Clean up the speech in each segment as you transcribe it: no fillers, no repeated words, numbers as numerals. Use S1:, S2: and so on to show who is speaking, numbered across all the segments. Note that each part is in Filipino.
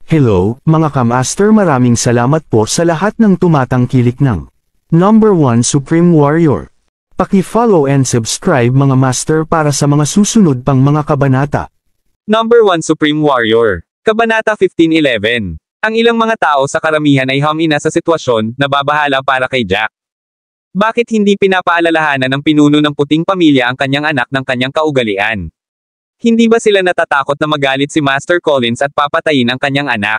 S1: Hello, mga kamaster, maraming salamat po sa lahat ng tumatangkilik ng Number 1 Supreme Warrior. Paki-follow and subscribe mga master para sa mga susunod pang mga kabanata.
S2: Number 1 Supreme Warrior. Kabanata 1511. Ang ilang mga tao sa karamihan ay humina sa sitwasyon na babahala para kay Jack. Bakit hindi pinapaalalahanan ng pinuno ng puting pamilya ang kanyang anak ng kanyang kaugalian? Hindi ba sila natatakot na magalit si Master Collins at papatayin ang kanyang anak?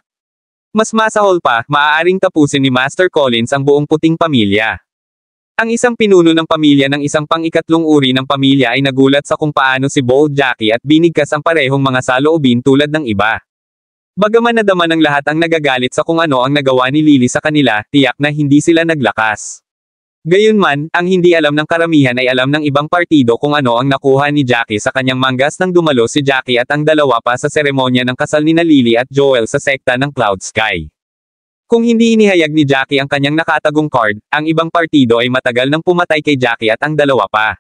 S2: Mas masahol pa, maaaring tapusin ni Master Collins ang buong puting pamilya. Ang isang pinuno ng pamilya ng isang pang-ikatlong uri ng pamilya ay nagulat sa kung paano si Bold Jackie at binigkas ang parehong mga saloobin tulad ng iba. Bagaman nadama ng lahat ang nagagalit sa kung ano ang nagawa ni Lily sa kanila, tiyak na hindi sila naglakas. Gayunman, ang hindi alam ng karamihan ay alam ng ibang partido kung ano ang nakuha ni Jackie sa kanyang manggas nang dumalo si Jackie at ang dalawa pa sa seremonya ng kasal nina Lily at Joel sa sekta ng Cloud Sky. Kung hindi inihayag ni Jackie ang kanyang nakatagong card, ang ibang partido ay matagal nang pumatay kay Jackie at ang dalawa pa.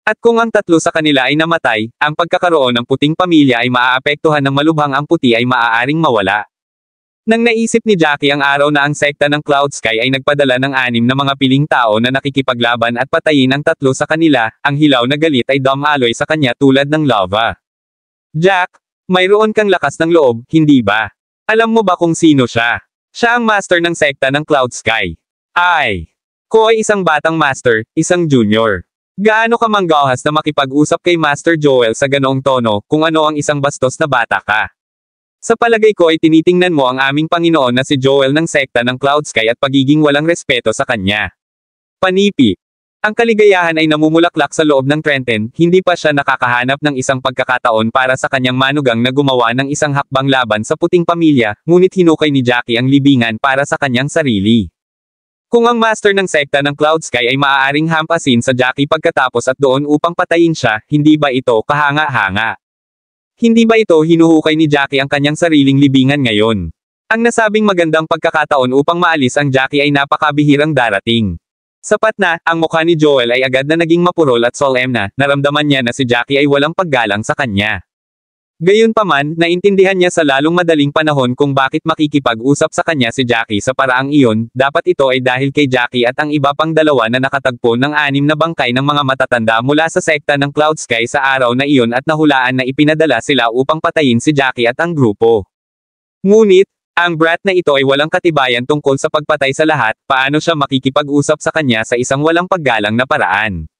S2: At kung ang tatlo sa kanila ay namatay, ang pagkakaroon ng puting pamilya ay maaapektuhan ng malubhang ang puti ay maaaring mawala. Nang naisip ni Jackie ang araw na ang sekta ng Cloud Sky ay nagpadala ng 6 na mga piling tao na nakikipaglaban at patayin ang tatlo sa kanila, ang hilaw na galit ay dumaloy sa kanya tulad ng lava. Jack, mayroon kang lakas ng loob, hindi ba? Alam mo ba kung sino siya? Siya ang master ng sekta ng Cloud Sky. Ko ay isang batang master, isang junior. Gaano ka manggahas na makipag-usap kay Master Joel sa ganoong tono, kung ano ang isang bastos na bata ka? Sa palagay ko ay tinitingnan mo ang aming Panginoon na si Joel ng sekta ng Cloud Sky at pagiging walang respeto sa kanya. Panipi. Ang kaligayahan ay namumulaklak sa loob ng Trenton, hindi pa siya nakakahanap ng isang pagkakataon para sa kanyang manugang na gumawa ng isang hakbang laban sa puting pamilya, ngunit hinukay ni Jackie ang libingan para sa kanyang sarili. Kung ang master ng sekta ng Cloud Sky ay maaaring hampasin sa Jackie pagkatapos at doon upang patayin siya, hindi ba ito kahanga-hanga? Hindi ba ito hinuhukay ni Jackie ang kanyang sariling libingan ngayon? Ang nasabing magandang pagkakataon upang maalis ang Jackie ay napakabihirang darating. Sapat na, ang mukha ni Joel ay agad na naging mapurol at solemn na, naramdaman niya na si Jackie ay walang paggalang sa kanya. Gayunpaman, naintindihan niya sa lalong madaling panahon kung bakit makikipag-usap sa kanya si Jackie sa paraang iyon, dapat ito ay dahil kay Jackie at ang iba pang dalawa na nakatagpo ng 6 na bangkay ng mga matatanda mula sa sekta ng Cloud Sky sa araw na iyon at nahulaan na ipinadala sila upang patayin si Jackie at ang grupo. Ngunit, ang brat na ito ay walang katibayan tungkol sa pagpatay sa lahat, paano siya makikipag-usap sa kanya sa isang walang paggalang na paraan?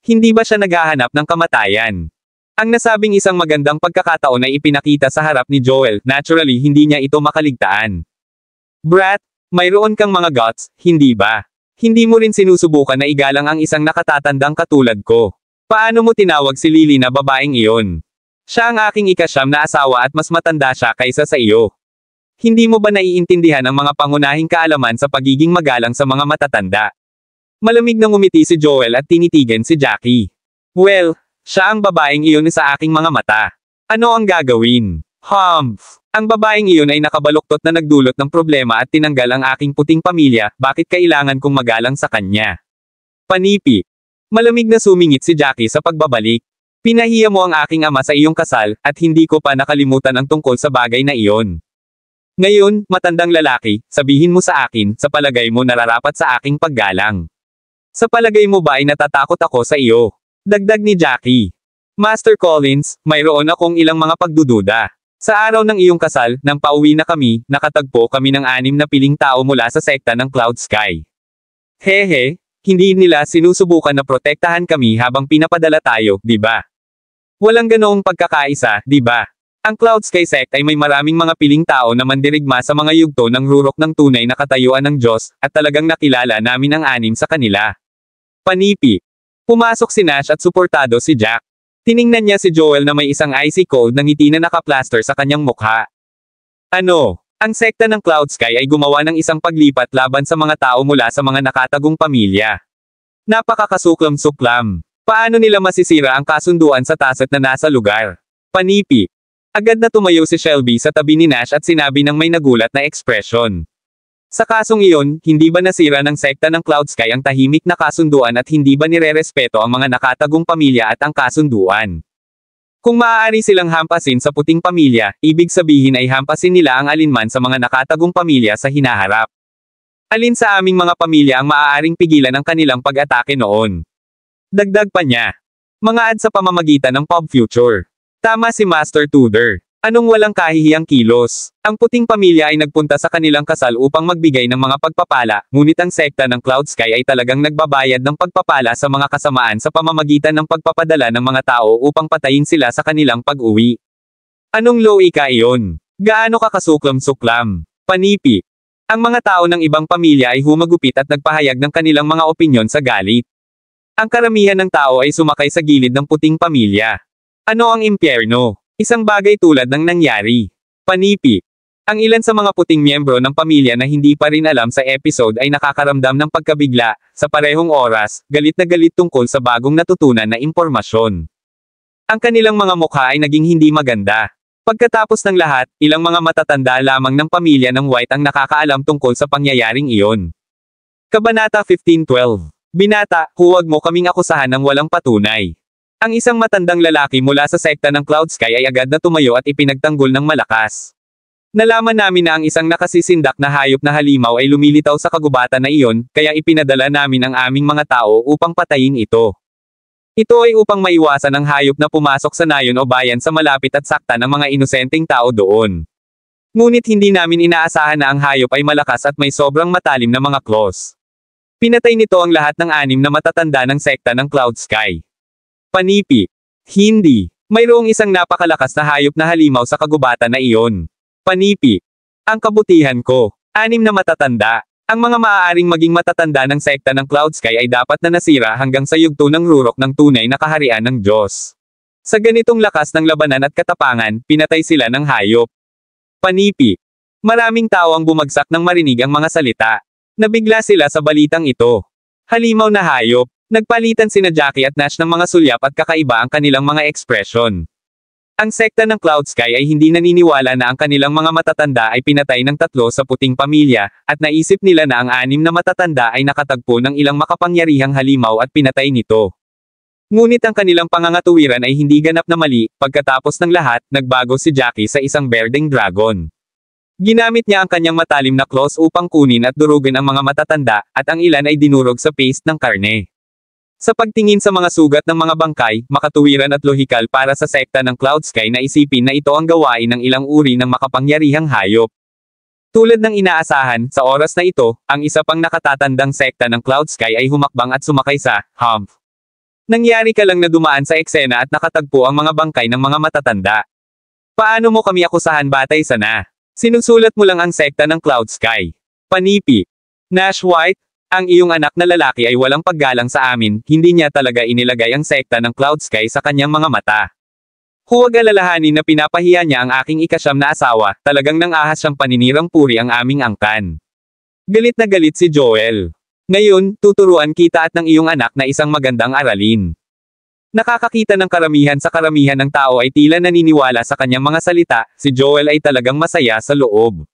S2: Hindi ba siya naghahanap ng kamatayan? Ang nasabing isang magandang pagkakataon ay ipinakita sa harap ni Joel, naturally hindi niya ito makaligtaan. Brat, mayroon kang mga guts, hindi ba? Hindi mo rin sinusubukan na igalang ang isang nakatatandang katulad ko. Paano mo tinawag si Lily na babaeng iyon? Siya ang aking ika-9 na asawa at mas matanda siya kaysa sa iyo. Hindi mo ba naiintindihan ang mga pangunahing kaalaman sa pagiging magalang sa mga matatanda? Malamig na ngumiti si Joel at tinitigan si Jackie. Well, siya ang babaeng iyon sa aking mga mata. Ano ang gagawin? Ang babaeng iyon ay nakabaluktot na nagdulot ng problema at tinanggal ang aking puting pamilya, bakit kailangan kong magalang sa kanya? Panipi. Malamig na sumingit si Jackie sa pagbabalik. Pinahiya mo ang aking ama sa iyong kasal, at hindi ko pa nakalimutan ang tungkol sa bagay na iyon. Ngayon, matandang lalaki, sabihin mo sa akin, sa palagay mo nararapat sa aking paggalang. Sa palagay mo ba ay natatakot ako sa iyo? Dagdag ni Jackie. Master Collins, mayroon akong ilang mga pagdududa. Sa araw ng iyong kasal, nang pauwi na kami, nakatagpo kami ng 6 na piling tao mula sa sekta ng Cloud Sky. Hehe, hindi nila sinusubukan na protektahan kami habang pinapadala tayo, di ba? Walang ganoong pagkakaisa, di ba? Ang Cloud Sky sect ay may maraming mga piling tao na mandirigma sa mga yugto ng rurok ng tunay na katayuan ng Diyos, at talagang nakilala namin ang 6 sa kanila. Panipi. Pumasok si Nash at suportado si Jack. Tiningnan niya si Joel na may isang icy cold na ngiti na nakaplaster sa kanyang mukha. Ano? Ang sekta ng Cloud Sky ay gumawa ng isang paglipat laban sa mga tao mula sa mga nakatagong pamilya. Napakakasuklam-suklam. Paano nila masisira ang kasunduan sa taset na nasa lugar? Panipi. Agad na tumayo si Shelby sa tabi ni Nash at sinabi ng may nagulat na ekspresyon. Sa kasong iyon, hindi ba nasira ng sekta ng Cloud Sky ang tahimik na kasunduan at hindi ba nirerespeto ang mga nakatagong pamilya at ang kasunduan? Kung maaari silang hampasin sa puting pamilya, ibig sabihin ay hampasin nila ang alinman sa mga nakatagong pamilya sa hinaharap. Alin sa aming mga pamilya ang maaaring pigilan ang kanilang pag-atake noon? Dagdag pa niya. Mga ad sa pamamagitan ng Pop Future. Tama si Master Tudor. Anong walang kahihiyang kilos? Ang puting pamilya ay nagpunta sa kanilang kasal upang magbigay ng mga pagpapala, ngunit ang sekta ng Cloud Sky ay talagang nagbabayad ng pagpapala sa mga kasamaan sa pamamagitan ng pagpapadala ng mga tao upang patayin sila sa kanilang pag-uwi. Anong loika iyon? Gaano ka kasuklam-suklam? Panipi. Ang mga tao ng ibang pamilya ay humagupit at nagpahayag ng kanilang mga opinyon sa galit. Ang karamihan ng tao ay sumakay sa gilid ng puting pamilya. Ano ang impyerno? Isang bagay tulad ng nangyari. Panipi. Ang ilan sa mga puting miyembro ng pamilya na hindi pa rin alam sa episode ay nakakaramdam ng pagkabigla, sa parehong oras, galit na galit tungkol sa bagong natutunan na impormasyon. Ang kanilang mga mukha ay naging hindi maganda. Pagkatapos ng lahat, ilang mga matatanda lamang ng pamilya ng White ang nakakaalam tungkol sa pangyayaring iyon. Kabanata 15:12. Binata, huwag mo kaming akusahan ng walang patunay. Ang isang matandang lalaki mula sa sekta ng Cloud Sky ay agad na tumayo at ipinagtanggol ng malakas. Nalaman namin na ang isang nakasisindak na hayop na halimaw ay lumilitaw sa kagubatan na iyon, kaya ipinadala namin ang aming mga tao upang patayin ito. Ito ay upang maiwasan ang hayop na pumasok sa nayon o bayan sa malapit at sakta ng mga inosenteng tao doon. Ngunit hindi namin inaasahan na ang hayop ay malakas at may sobrang matalim na mga claws. Pinatay nito ang lahat ng 6 na matatanda ng sekta ng Cloud Sky. Panipi. Hindi. Mayroong isang napakalakas na hayop na halimaw sa kagubatan na iyon. Panipi. Ang kabutihan ko. 6 na matatanda. Ang mga maaaring maging matatanda ng sekta ng Cloud Sky ay dapat na nasira hanggang sa yugto ng rurok ng tunay na kaharian ng Diyos. Sa ganitong lakas ng labanan at katapangan, pinatay sila ng hayop. Panipi. Maraming tao ang bumagsak nang marinig ang mga salita. Nabigla sila sa balitang ito. Halimaw na hayop. Nagpalitan sina Jackie at Nash ng mga sulyap at kakaiba ang kanilang mga ekspresyon. Ang sekta ng Cloud Sky ay hindi naniniwala na ang kanilang mga matatanda ay pinatay ng 3 sa puting pamilya, at naisip nila na ang 6 na matatanda ay nakatagpo ng ilang makapangyarihang halimaw at pinatay nito. Ngunit ang kanilang pangangatuwiran ay hindi ganap na mali. Pagkatapos ng lahat, nagbago si Jackie sa isang berdeng dragon. Ginamit niya ang kanyang matalim na claws upang kunin at durugin ang mga matatanda, at ang ilan ay dinurog sa paste ng karne. Sa pagtingin sa mga sugat ng mga bangkay, makatuwiran at lohikal para sa sekta ng Cloud Sky na isipin na ito ang gawain ng ilang uri ng makapangyarihang hayop. Tulad ng inaasahan, sa oras na ito, ang isa pang nakatatandang sekta ng Cloud Sky ay humakbang at sumakay sa hump. Nangyari ka lang na dumaan sa eksena at nakatagpo ang mga bangkay ng mga matatanda. Paano mo kami akusahan batay sa na? Sinusulat mo lang ang sekta ng Cloud Sky. Panipi. Nash White, ang iyong anak na lalaki ay walang paggalang sa amin, hindi niya talaga inilagay ang sekta ng Cloud Sky sa kanyang mga mata. Huwag alalahanin na pinapahiya niya ang aking ika-9 na asawa, talagang nang ahas siyang paninirang puri ang aming angkan. Galit na galit si Joel. Ngayon, tuturuan kita at ng iyong anak na isang magandang aralin. Nakakakita ng karamihan sa karamihan ng tao ay tila naniniwala sa kanyang mga salita, si Joel ay talagang masaya sa loob.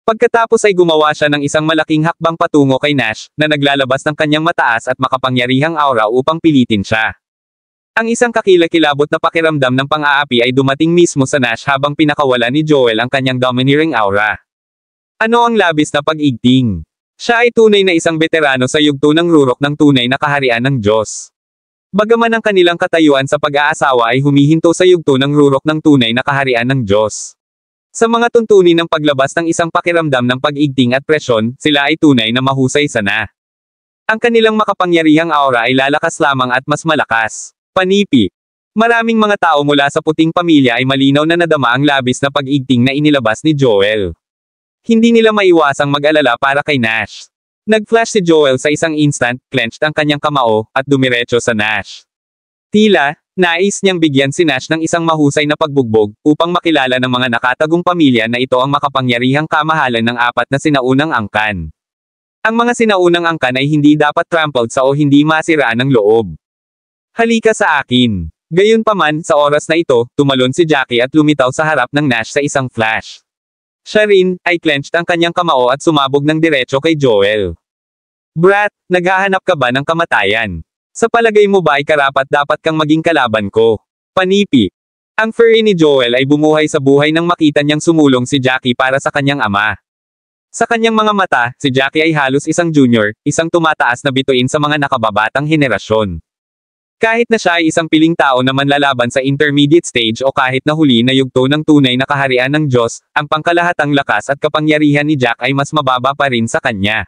S2: Pagkatapos ay gumawa siya ng isang malaking hakbang patungo kay Nash, na naglalabas ng kanyang mataas at makapangyarihang aura upang pilitin siya. Ang isang kakilakilabot na pakiramdam ng pang-aapi ay dumating mismo sa Nash habang pinakawala ni Joel ang kanyang domineering aura. Ano ang labis na pag-igting? Siya ay tunay na isang veterano sa yugto ng rurok ng tunay na kaharian ng Diyos. Bagaman ang kanilang katayuan sa pag-aasawa ay humihinto sa yugto ng rurok ng tunay na kaharian ng Diyos. Sa mga tuntunin ng paglabas ng isang pakiramdam ng pag-igting at presyon, sila ay tunay na mahusay sana. Ang kanilang makapangyarihang aura ay lalakas lamang at mas malakas. Panipi. Maraming mga tao mula sa puting pamilya ay malinaw na nadama ang labis na pag-igting na inilabas ni Joel. Hindi nila maiwasang mag-alala para kay Nash. Nag-flash si Joel sa isang instant, clenched ang kanyang kamao, at dumiretso sa Nash. Tila, nais niyang bigyan si Nash ng isang mahusay na pagbugbog, upang makilala ng mga nakatagong pamilya na ito ang makapangyarihang kamahalan ng 4 na sinaunang angkan. Ang mga sinaunang angkan ay hindi dapat trampled sa o hindi masiraan ng loob. Halika sa akin. Gayunpaman, sa oras na ito, tumalon si Jackie at lumitaw sa harap ng Nash sa isang flash. Siya rin, ay clenched ang kanyang kamao at sumabog ng diretso kay Joel. Brat, naghahanap ka ba ng kamatayan? Sa palagay mo ba ay karapat-dapat kang maging kalaban ko? Panipi. Ang furry ni Joel ay bumuhay sa buhay nang makita niyang sumulong si Jackie para sa kanyang ama. Sa kanyang mga mata, si Jackie ay halos isang junior, isang tumataas na bituin sa mga nakababatang henerasyon. Kahit na siya ay isang piling tao na manlalaban sa intermediate stage o kahit na huli na yugto ng tunay na kaharian ng Diyos, ang pangkalahatang lakas at kapangyarihan ni Jack ay mas mababa pa rin sa kanya.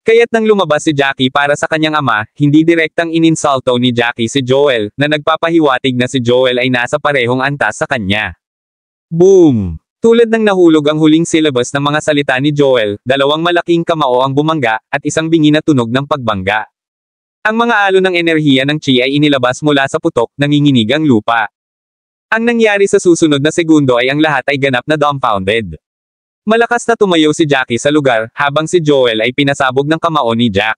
S2: Kaya't nang lumabas si Jackie para sa kanyang ama, hindi direktang ininsulto ni Jackie si Joel, na nagpapahiwatig na si Joel ay nasa parehong antas sa kanya. Boom! Tulad ng nahulog ang huling syllabus ng mga salita ni Joel, dalawang malaking kamao ang bumangga, at isang bingi na tunog ng pagbangga. Ang mga alon ng enerhiya ng Chi ay inilabas mula sa putok, nanginginig ang lupa. Ang nangyari sa susunod na segundo ay ang lahat ay ganap na dumbfounded. Malakas na tumayo si Jackie sa lugar, habang si Joel ay pinasabog ng kamao ni Jack.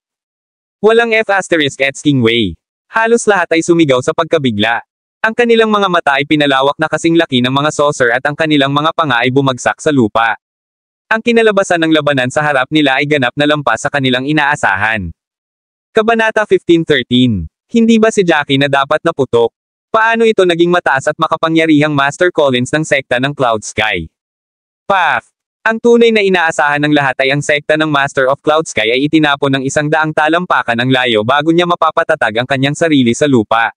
S2: Walang F***ing way. Halos lahat ay sumigaw sa pagkabigla. Ang kanilang mga mata ay pinalawak na kasing laki ng mga saucer at ang kanilang mga panga ay bumagsak sa lupa. Ang kinalabasan ng labanan sa harap nila ay ganap na lampas sa kanilang inaasahan. Kabanata 15:13. Hindi ba si Jackie na dapat naputok? Paano ito naging mataas at makapangyarihang Master Collins ng sekta ng Cloud Sky? Path. Ang tunay na inaasahan ng lahat ay ang sekta ng Master of Cloud Sky ay itinapon ng 100 talampakan ang layo bago niya mapapatatag ang kanyang sarili sa lupa.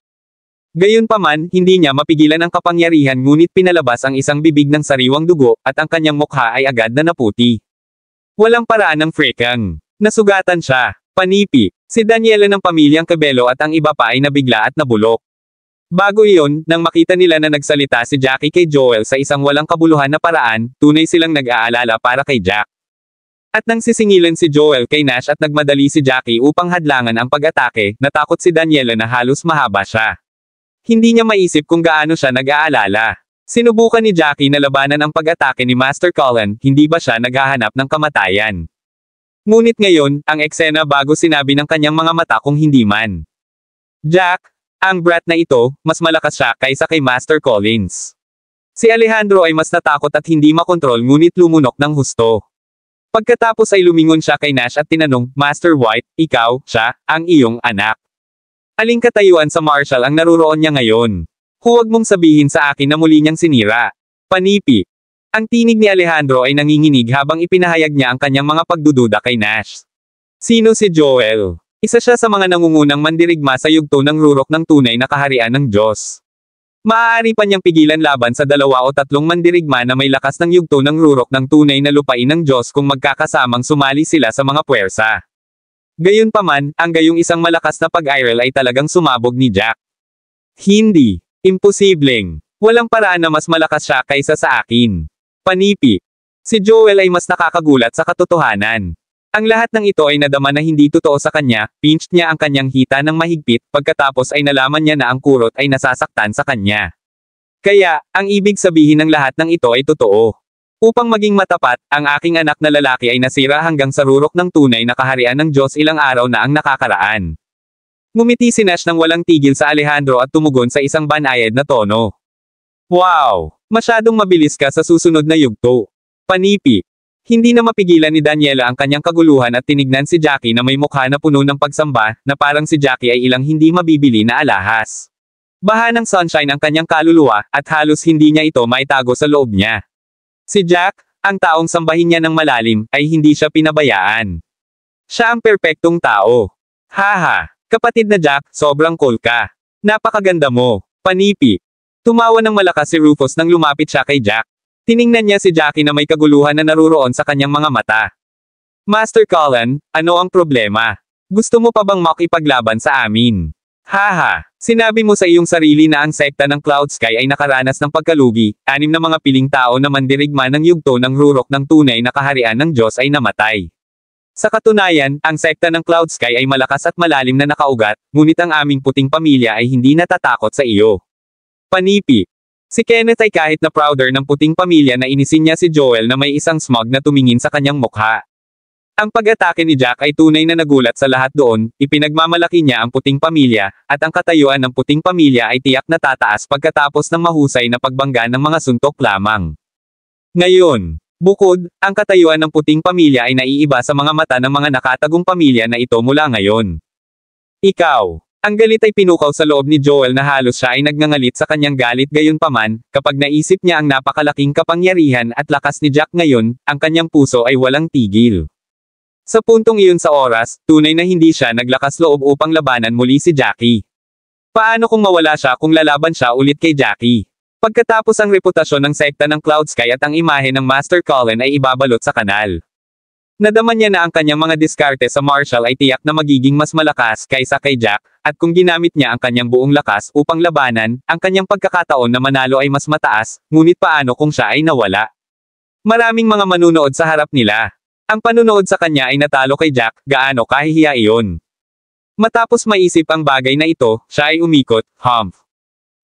S2: Gayunpaman, hindi niya mapigilan ang kapangyarihan ngunit pinalabas ang isang bibig ng sariwang dugo, at ang kanyang mukha ay agad na naputi. Walang paraan ng freakang. Nasugatan siya. Panipi. Si Daniela ng pamilyang Cabello at ang iba pa ay nabigla at nabulok. Bago iyon, nang makita nila na nagsalita si Jackie kay Joel sa isang walang kabuluhan na paraan, tunay silang nag-aalala para kay Jack. At nang sisingilan si Joel kay Nash at nagmadali si Jackie upang hadlangan ang pag-atake, natakot si Daniela na halos mahaba siya. Hindi niya maisip kung gaano siya nag-aalala. Sinubukan ni Jackie na labanan ang pag-atake ni Master Colin, hindi ba siya naghahanap ng kamatayan? Ngunit ngayon, ang eksena bago sinabi ng kanyang mga mata kung hindi man. Jack, ang brat na ito, mas malakas siya kaysa kay Master Collins. Si Alejandro ay mas natakot at hindi makontrol ngunit lumunok ng husto. Pagkatapos ay lumingon siya kay Nash at tinanong, Master White, ikaw, siya, ang iyong anak. Aling katayuan sa Marshall ang naruroon niya ngayon? Huwag mong sabihin sa akin na muli niyang sinira. Panipi. Ang tinig ni Alejandro ay nanginginig habang ipinahayag niya ang kanyang mga pagdududa kay Nash. Sino si Joel? Isa siya sa mga nangungunang mandirigma sa yugto ng rurok ng tunay na kaharian ng Diyos. Maaari pa niyang pigilan laban sa 2 o 3 mandirigma na may lakas ng yugto ng rurok ng tunay na lupain ng Diyos kung magkakasamang sumali sila sa mga puwersa. Gayunpaman, ang gayong isang malakas na pag-iral ay talagang sumabog ni Jack. Hindi. Imposibleng. Walang paraan na mas malakas siya kaysa sa akin. Panipi. Si Joel ay mas nakakagulat sa katotohanan. Ang lahat ng ito ay nadama na hindi totoo sa kanya, pinched niya ang kanyang hita ng mahigpit, pagkatapos ay nalaman niya na ang kurot ay nasasaktan sa kanya. Kaya, ang ibig sabihin ng lahat ng ito ay totoo. Upang maging matapat, ang aking anak na lalaki ay nasira hanggang sa rurok ng tunay na kaharian ng Diyos ilang araw na ang nakakaraan. Ngumiti si Nash ng walang tigil sa Alejandro at tumugon sa isang banayad na tono. Wow! Masyadong mabilis ka sa susunod na yugto. Panipi. Hindi na mapigilan ni Daniela ang kanyang kaguluhan at tinignan si Jackie na may mukha na puno ng pagsamba, na parang si Jackie ay ilang hindi mabibili na alahas. Baha ng sunshine ang kanyang kaluluwa, at halos hindi niya ito maitago sa loob niya. Si Jack, ang taong sambahin niya ng malalim, ay hindi siya pinabayaan. Siya ang perpektong tao. Haha, kapatid na Jack, sobrang cool ka. Napakaganda mo. Panipi. Tumawa ng malakas si Rufus nang lumapit siya kay Jack. Tiningnan niya si Jackie na may kaguluhan na naruroon sa kanyang mga mata. Master Colin, ano ang problema? Gusto mo pa bang makipaglaban sa amin? Haha, sinabi mo sa iyong sarili na ang sekta ng Cloud Sky ay nakaranas ng pagkalugi, 6 na mga piling tao na mandirigma ng yugto ng rurok ng tunay na kaharian ng Diyos ay namatay. Sa katunayan, ang sekta ng Cloud Sky ay malakas at malalim na nakaugat, ngunit ang aming puting pamilya ay hindi natatakot sa iyo. Panipi. Si Kenneth ay kahit na prouder ng puting pamilya na inisin niya si Joel na may isang smug na tumingin sa kanyang mukha. Ang pag-atake ni Jack ay tunay na nagulat sa lahat doon, ipinagmamalaki niya ang puting pamilya, at ang katayuan ng puting pamilya ay tiyak na tataas pagkatapos ng mahusay na pagbangga ng mga suntok lamang. Ngayon, bukod, ang katayuan ng puting pamilya ay naiiba sa mga mata ng mga nakatagong pamilya na ito mula ngayon. Ikaw, Ang galit ay pinukaw sa loob ni Joel na halos siya ay nagngangalit sa kanyang galit gayunpaman, kapag naisip niya ang napakalaking kapangyarihan at lakas ni Jack ngayon, ang kanyang puso ay walang tigil. Sa puntong iyon sa oras, tunay na hindi siya naglakas loob upang labanan muli si Jackie. Paano kung mawala siya kung lalaban siya ulit kay Jackie? Pagkatapos ang reputasyon ng sekta ng Cloud Sky at ang imahe ng Master Colin ay ibabalot sa kanal. Nadaman niya na ang kanyang mga diskarte sa Marshall ay tiyak na magiging mas malakas kaysa kay Jack, at kung ginamit niya ang kanyang buong lakas upang labanan, ang kanyang pagkakataon na manalo ay mas mataas, ngunit paano kung siya ay nawala? Maraming mga manunood sa harap nila. Ang panunood sa kanya ay natalo kay Jack, gaano kahihiya iyon. Matapos maisip ang bagay na ito, siya ay umikot, humph.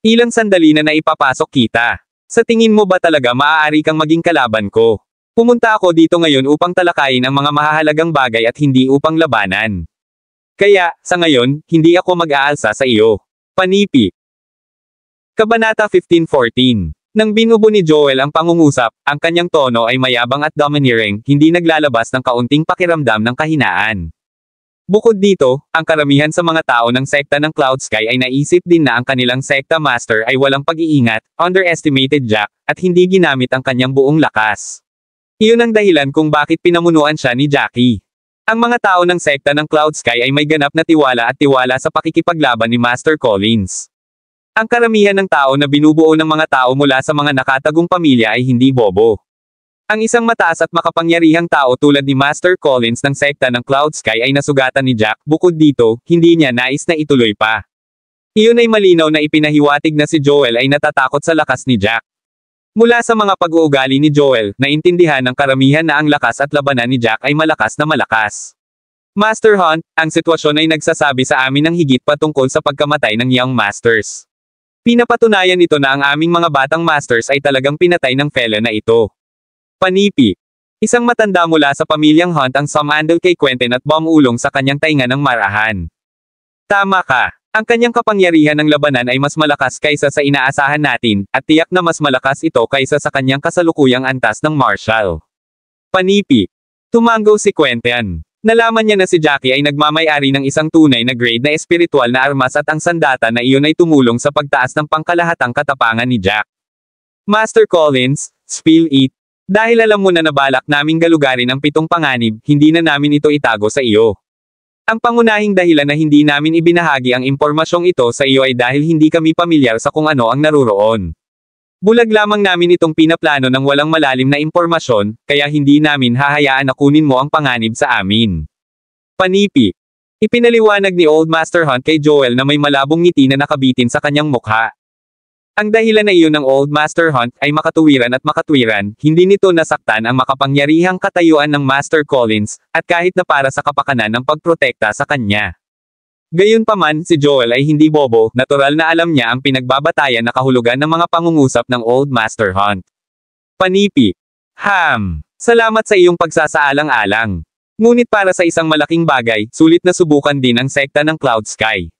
S2: Ilang sandali na naipapasok kita. Sa tingin mo ba talaga maaari kang maging kalaban ko? Pumunta ako dito ngayon upang talakayin ang mga mahahalagang bagay at hindi upang labanan. Kaya, sa ngayon, hindi ako mag-aalsa sa iyo. Panipi. Kabanata 15:14. Nang binubo ni Joel ang pangungusap, ang kanyang tono ay mayabang at domineering, hindi naglalabas ng kaunting pakiramdam ng kahinaan. Bukod dito, ang karamihan sa mga tao ng sekta ng Cloud Sky ay naisip din na ang kanilang sekta master ay walang pag-iingat, underestimated Jack, at hindi ginamit ang kanyang buong lakas. Iyon ang dahilan kung bakit pinamunuan siya ni Jackie. Ang mga tao ng sekta ng Cloud Sky ay may ganap na tiwala sa pakikipaglaban ni Master Collins. Ang karamihan ng tao na binubuo ng mga tao mula sa mga nakatagong pamilya ay hindi bobo. Ang isang mataas at makapangyarihang tao tulad ni Master Collins ng sekta ng Cloud Sky ay nasugatan ni Jack, bukod dito, hindi niya nais na ituloy pa. Iyon ay malinaw na ipinahiwatig na si Joel ay natatakot sa lakas ni Jack. Mula sa mga pag-uugali ni Joel, naintindihan ng karamihan na ang lakas at labanan ni Jack ay malakas na malakas. Master Hunt, ang sitwasyon ay nagsasabi sa amin ng higit pa tungkol sa pagkamatay ng Young Masters. Pinapatunayan ito na ang aming mga batang Masters ay talagang pinatay ng fella na ito. Panipi. Isang matanda mula sa pamilyang Hunt ang sumandal kay Quentin at bumulong sa kanyang tainga ng marahan. Tama ka. Ang kanyang kapangyarihan ng labanan ay mas malakas kaysa sa inaasahan natin, at tiyak na mas malakas ito kaysa sa kanyang kasalukuyang antas ng Marshall. Panipi. Tumango si Quentin. Nalaman niya na si Jackie ay nagmamay-ari ng isang tunay na grade na espiritual na armas at ang sandata na iyon ay tumulong sa pagtaas ng pangkalahatang katapangan ni Jack. Master Collins, spill it. Dahil alam mo na nabalak naming galugarin ang 7 panganib, hindi na namin ito itago sa iyo. Ang pangunahing dahilan na hindi namin ibinahagi ang impormasyong ito sa iyo ay dahil hindi kami pamilyar sa kung ano ang naruroon. Bulag lamang namin itong pinaplano ng walang malalim na impormasyon, kaya hindi namin hahayaan na kunin mo ang panganib sa amin. Panipi. Ipinaliwanag ni Old Master Hunt kay Joel na may malabong ngiti na nakabitin sa kanyang mukha. Ang dahilan na iyon ng Old Master Hunt ay makatuwiran at makatwiran, hindi nito nasaktan ang makapangyarihang katayuan ng Master Collins, at kahit na para sa kapakanan ng pagprotekta sa kanya. Gayunpaman, si Joel ay hindi bobo, natural na alam niya ang pinagbabatayan na kahulugan ng mga pangungusap ng Old Master Hunt. Panipi. Salamat sa iyong pagsasaalang-alang. Ngunit para sa isang malaking bagay, sulit na subukan din ang sekta ng Cloud Sky.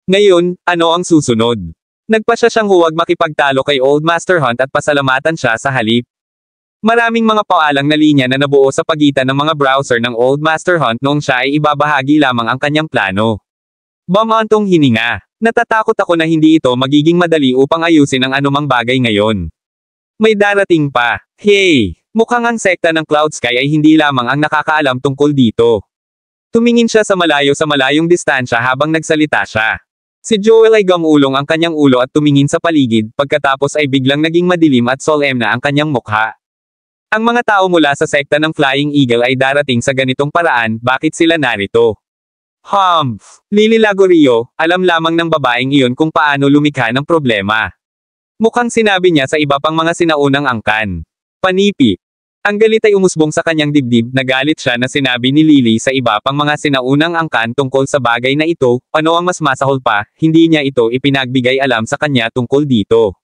S2: Ngayon, ano ang susunod? Nagpasya siyang huwag makipagtalo kay Old Master Hunt at pasalamatan siya sa halip. Maraming mga paalang na linya na nabuo sa pagitan ng mga browser ng Old Master Hunt noong siya ay ibabahagi lamang ang kanyang plano. Bumantong hininga. Natatakot ako na hindi ito magiging madali upang ayusin ang anumang bagay ngayon. May darating pa. Hey! Mukhang ang sekta ng Cloud Sky ay hindi lamang ang nakakaalam tungkol dito. Tumingin siya sa malayong distansya habang nagsalita siya. Si Joel ay gamulong ang kanyang ulo at tumingin sa paligid, pagkatapos ay biglang naging madilim at solemn na ang kanyang mukha. Ang mga tao mula sa sekta ng Flying Eagle ay darating sa ganitong paraan, bakit sila narito? Lily Lagorio, alam lamang ng babaeng iyon kung paano lumikha ng problema. Mukhang sinabi niya sa iba pang mga sinaunang angkan. Panipi. Ang galit ay umusbong sa kanyang dibdib, nagalit siya na sinabi ni Lily sa iba pang mga sinaunang angkan tungkol sa bagay na ito, ano ang mas masahol pa, hindi niya ito ipinagbigay alam sa kanya tungkol dito.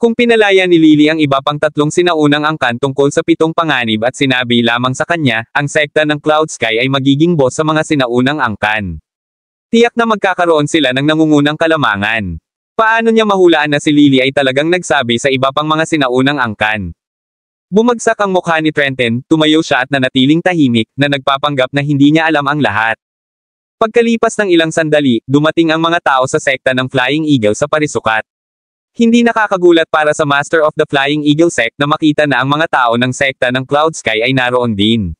S2: Kung pinalaya ni Lily ang iba pang 3 sinaunang angkan tungkol sa 7 panganib at sinabi lamang sa kanya, ang sekta ng Cloud Sky ay magiging boss sa mga sinaunang angkan. Tiyak na magkakaroon sila ng nangungunang kalamangan. Paano niya mahulaan na si Lily ay talagang nagsabi sa iba pang mga sinaunang angkan? Bumagsak ang mukha ni Trenton, tumayo siya at nanatiling tahimik, na nagpapanggap na hindi niya alam ang lahat. Pagkalipas ng ilang sandali, dumating ang mga tao sa sekta ng Flying Eagle sa parisukat. Hindi nakakagulat para sa Master of the Flying Eagle sect na makita na ang mga tao ng sekta ng Cloud Sky ay naroon din.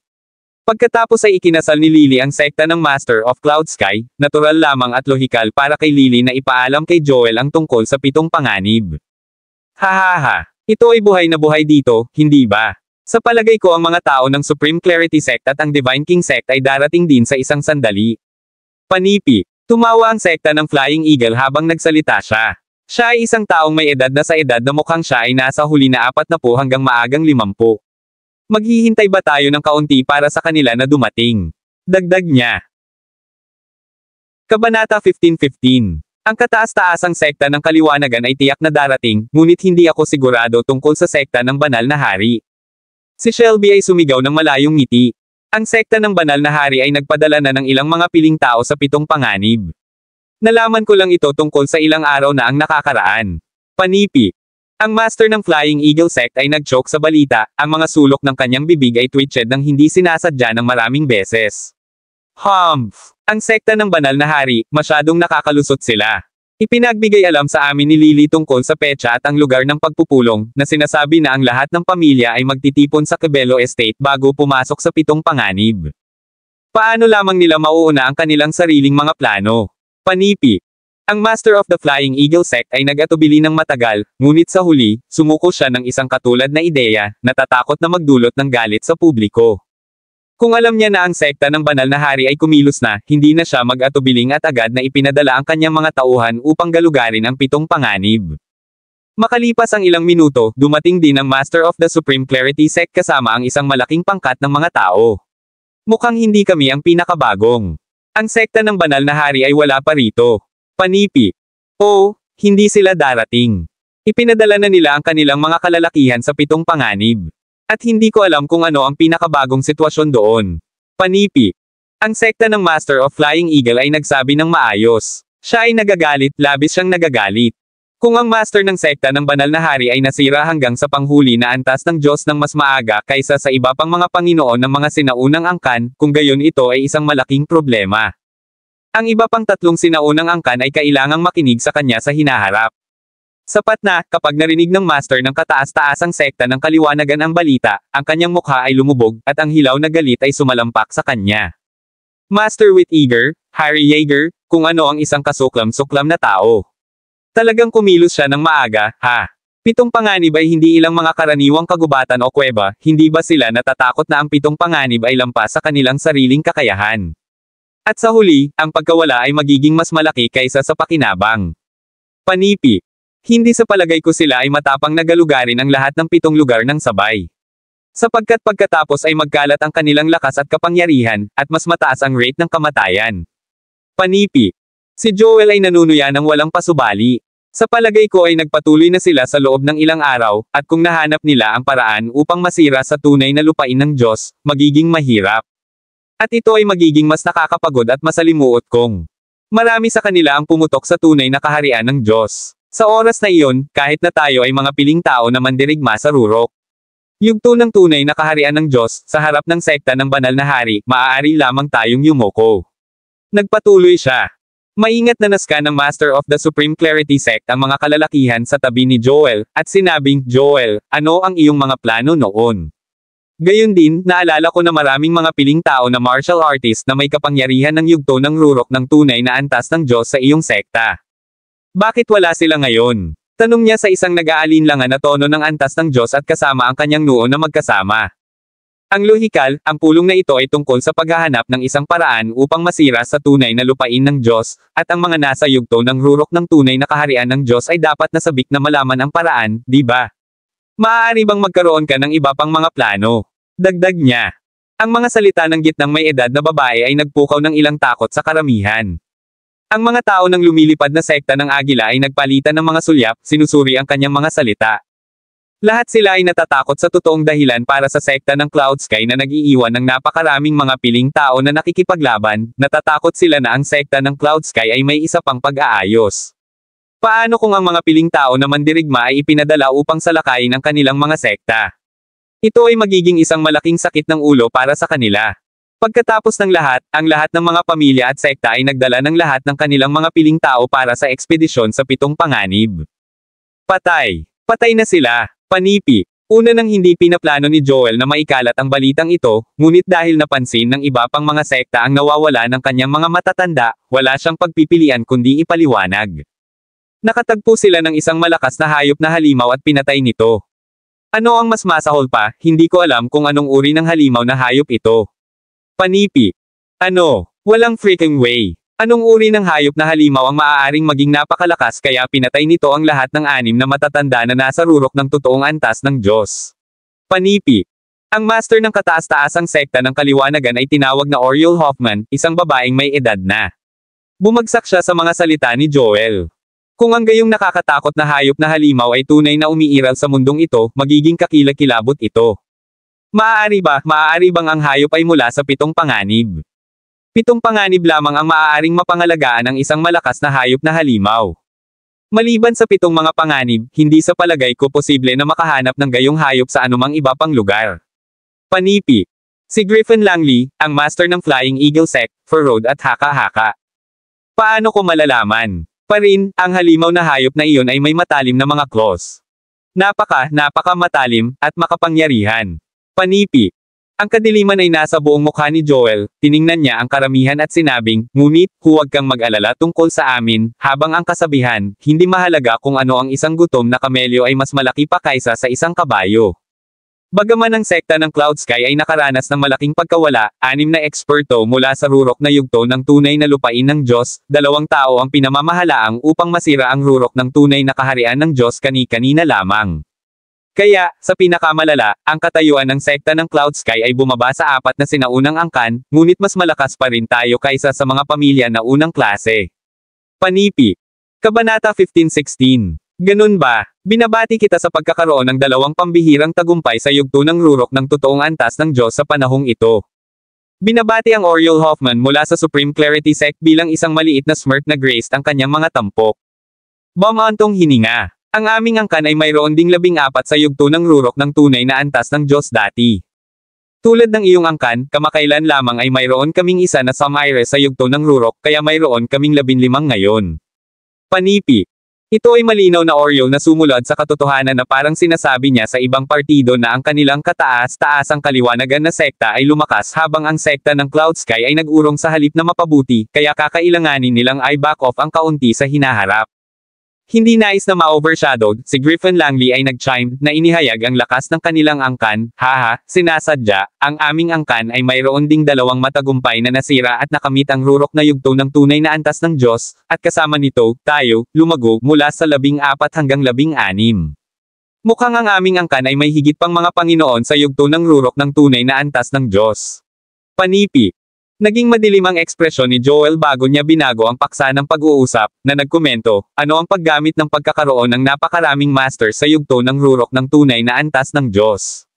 S2: Pagkatapos ay ikinasal ni Lily ang sekta ng Master of Cloud Sky, natural lamang at lohikal para kay Lily na ipaalam kay Joel ang tungkol sa 7 panganib. Hahaha, ito ay buhay na buhay dito, hindi ba? Sa palagay ko ang mga tao ng Supreme Clarity sect at ang Divine King sect ay darating din sa isang sandali. Panipi. Tumawa ang sekta ng Flying Eagle habang nagsalita siya. Siya ay isang taong may edad na sa edad na mukhang siya ay nasa huli na 40 hanggang maagang 50. Maghihintay ba tayo ng kaunti para sa kanila na dumating? Dagdag niya. Kabanata 15:15. Ang kataas-taasang sekta ng kaliwanagan ay tiyak na darating, ngunit hindi ako sigurado tungkol sa sekta ng banal na hari. Si Shelby ay sumigaw ng malayong ngiti. Ang sekta ng banal na hari ay nagpadala na ng ilang mga piling tao sa 7 panganib. Nalaman ko lang ito tungkol sa ilang araw na ang nakakaraan. Panipi. Ang master ng Flying Eagle sect ay nag-choke sa balita, ang mga sulok ng kanyang bibig ay twitched nang hindi sinasadya ng maraming beses. Humph! Ang sekta ng banal na hari, masyadong nakakalusot sila. Ipinagbigay alam sa amin ni Lily tungkol sa petsa at ang lugar ng pagpupulong, na sinasabi na ang lahat ng pamilya ay magtitipon sa Cabello Estate bago pumasok sa 7 panganib. Paano lamang nila mauuna ang kanilang sariling mga plano? Panipi. Ang Master of the Flying Eagle sect ay nag-atubili ng matagal, ngunit sa huli, sumuko siya ng isang katulad na ideya, natatakot na magdulot ng galit sa publiko. Kung alam niya na ang sekta ng banal na hari ay kumilos na, hindi na siya mag-atubiling at agad na ipinadala ang kanyang mga tauhan upang galugarin ang 7 panganib. Makalipas ang ilang minuto, dumating din ang Master of the Supreme Clarity sect kasama ang isang malaking pangkat ng mga tao. Mukhang hindi kami ang pinakabagong. Ang sekta ng banal na hari ay wala pa rito. Panipi. Oh, hindi sila darating. Ipinadala na nila ang kanilang mga kalalakihan sa 7 panganib. At hindi ko alam kung ano ang pinakabagong sitwasyon doon. Panipi. Ang sekta ng Master of Flying Eagle ay nagsabi ng maayos. Siya ay nagagalit, labis siyang nagagalit. Kung ang master ng sekta ng banal na hari ay nasira hanggang sa panghuli na antas ng Diyos ng mas maaga kaysa sa iba pang mga Panginoon ng mga sinaunang angkan, kung gayon ito ay isang malaking problema. Ang iba pang 3 sinaunang angkan ay kailangang makinig sa kanya sa hinaharap. Sapat na, kapag narinig ng master ng kataas-taasang sekta ng kaliwanagan ang balita, ang kanyang mukha ay lumubog, at ang hilaw na galit ay sumalampak sa kanya. Master with Eager, Harry Yeager, kung ano ang isang kasuklam-suklam na tao. Talagang kumilos siya ng maaga, ha? 7 panganib ay hindi ilang mga karaniwang kagubatan o kuweba, hindi ba sila natatakot na ang 7 panganib ay lampas sa kanilang sariling kakayahan? At sa huli, ang pagkawala ay magiging mas malaki kaysa sa pakinabang. Panipi. Hindi sa palagay ko sila ay matapang na galugarin ang lahat ng 7 lugar ng sabay. Sapagkat pagkatapos ay magkalat ang kanilang lakas at kapangyarihan, at mas mataas ang rate ng kamatayan. Panipi. Si Joel ay nanunuya ng walang pasubali. Sa palagay ko ay nagpatuloy na sila sa loob ng ilang araw, at kung nahanap nila ang paraan upang masira sa tunay na lupain ng Diyos, magiging mahirap. At ito ay magiging mas nakakapagod at masalimuot kung marami sa kanila ang pumutok sa tunay na kaharian ng Diyos. Sa oras na iyon, kahit na tayo ay mga piling tao na mandirigma sa rurok. Yugto ng tunay na kaharian ng Diyos, sa harap ng sekta ng banal na hari, maaari lamang tayong yumoko. Nagpatuloy siya. Maingat na naskan ng Master of the Supreme Clarity sect ang mga kalalakihan sa tabi ni Joel, at sinabing, Joel, ano ang iyong mga plano noon? Gayon din, naalala ko na maraming mga piling tao na martial artist na may kapangyarihan ng yugto ng rurok ng tunay na antas ng Diyos sa iyong sekta. Bakit wala sila ngayon? Tanong niya sa isang nag-aalinlangan na tono ng antas ng Diyos at kasama ang kanyang noo na magkasama. Ang lohikal, ang pulong na ito ay tungkol sa paghahanap ng isang paraan upang masira sa tunay na lupain ng Diyos, at ang mga nasa yugto ng rurok ng tunay na kaharian ng Diyos ay dapat nasabik na malaman ang paraan, di ba? Maaari bang magkaroon ka ng iba pang mga plano? Dagdag niya. Ang mga salita ng gitnang may edad na babae ay nagpukaw ng ilang takot sa karamihan. Ang mga tao ng lumilipad na sekta ng Agila ay nagpalitan ng mga sulyap, sinusuri ang kanyang mga salita. Lahat sila ay natatakot sa totoong dahilan para sa sekta ng Cloud Sky na nag-iiwan ng napakaraming mga piling tao na nakikipaglaban, natatakot sila na ang sekta ng Cloud Sky ay may isa pang pag-aayos. Paano kung ang mga piling tao na mandirigma ay ipinadala upang salakayin ang kanilang mga sekta? Ito ay magiging isang malaking sakit ng ulo para sa kanila. Pagkatapos ng lahat, ang lahat ng mga pamilya at sekta ay nagdala ng lahat ng kanilang mga piling tao para sa ekspedisyon sa 7 panganib. Patay. Patay na sila. Panipi. Una nang hindi pinaplano ni Joel na maikalat ang balitang ito, ngunit dahil napansin ng iba pang mga sekta ang nawawala ng kanyang mga matatanda, wala siyang pagpipilian kundi ipaliwanag. Nakatagpo sila ng isang malakas na hayop na halimaw at pinatay nito. Ano ang mas masahol pa, hindi ko alam kung anong uri ng halimaw na hayop ito. Panipi. Ano? Walang freaking way. Anong uri ng hayop na halimaw ang maaaring maging napakalakas kaya pinatay nito ang lahat ng 6 na matatanda na nasa rurok ng totoong antas ng Diyos? Panipi. Ang master ng kataas-taasang sekta ng kaliwanagan ay tinawag na Oriol Hoffman, isang babaeng may edad na. Bumagsak siya sa mga salita ni Joel. Kung ang gayong nakakatakot na hayop na halimaw ay tunay na umiiral sa mundong ito, magiging kakilakilabot ito. Maaari bang ang hayop ay mula sa 7 panganib? 7 panganib lamang ang maaaring mapangalagaan ng isang malakas na hayop na halimaw. Maliban sa 7 mga panganib, hindi sa palagay ko posible na makahanap ng gayong hayop sa anumang iba pang lugar. Panipi. Si Griffin Langley, ang master ng Flying Eagle Sect, Furrowed at Haka-Haka. Paano ko malalaman? Parin, ang halimaw na hayop na iyon ay may matalim na mga claws. Napaka matalim, at makapangyarihan. Panipi. Ang kadiliman ay nasa buong mukha ni Joel, tiningnan niya ang karamihan at sinabing, ngunit, huwag kang mag-alala tungkol sa amin, habang ang kasabihan, hindi mahalaga kung ano ang isang gutom na kamelyo ay mas malaki pa kaysa sa isang kabayo. Bagaman ang sekta ng Cloud Sky ay nakaranas ng malaking pagkawala, 6 na eksperto mula sa rurok na yugto ng tunay na lupain ng Diyos, 2 tao ang pinamamahalaang upang masira ang rurok ng tunay na kaharian ng Diyos kani-kanina lamang. Kaya, sa pinakamalala, ang katayuan ng sekta ng Cloud Sky ay bumaba sa 4 na sinaunang angkan, ngunit mas malakas pa rin tayo kaysa sa mga pamilya na unang klase. Panipi. Kabanata 15:16. Ganun ba? Binabati kita sa pagkakaroon ng 2 pambihirang tagumpay sa yugto ng rurok ng totoong antas ng Diyos sa panahong ito. Binabati ang Oriol Hoffman mula sa Supreme Clarity Sect bilang isang maliit na smirk na graced ang kanyang mga tampok. Bumantong hininga. Ang aming angkan ay mayroon ding 14 sa yugto ng rurok ng tunay na antas ng Diyos dati. Tulad ng iyong angkan, kamakailan lamang ay mayroon kaming isa na Samires sa yugto ng rurok, kaya mayroon kaming 15 ngayon. Panipi. Ito ay malinaw na Oriol na sumulad sa katotohanan na parang sinasabi niya sa ibang partido na ang kanilang kataas-taasang kaliwanagan na sekta ay lumakas habang ang sekta ng Cloud Sky ay nag-urong sa halip na mapabuti, kaya kakailanganin nilang ay back off ang kaunti sa hinaharap. Hindi nais na ma-overshadowed, si Griffin Langley ay nag-chime na inihayag ang lakas ng kanilang angkan, haha, sinasadya, ang aming angkan ay mayroon ding 2 matagumpay na nasira at nakamit ang rurok na yugto ng tunay na antas ng Diyos, at kasama nito, tayo, lumago mula sa 14 hanggang 16. Mukhang ang aming angkan ay may higit pang mga Panginoon sa yugto ng rurok ng tunay na antas ng Diyos. Panipi. Naging madilim ang ekspresyon ni Joel bago niya binago ang paksa ng pag-uusap, na nagkomento, ano ang paggamit ng pagkakaroon ng napakaraming master sa yugto ng rurok ng tunay na antas ng Diyos.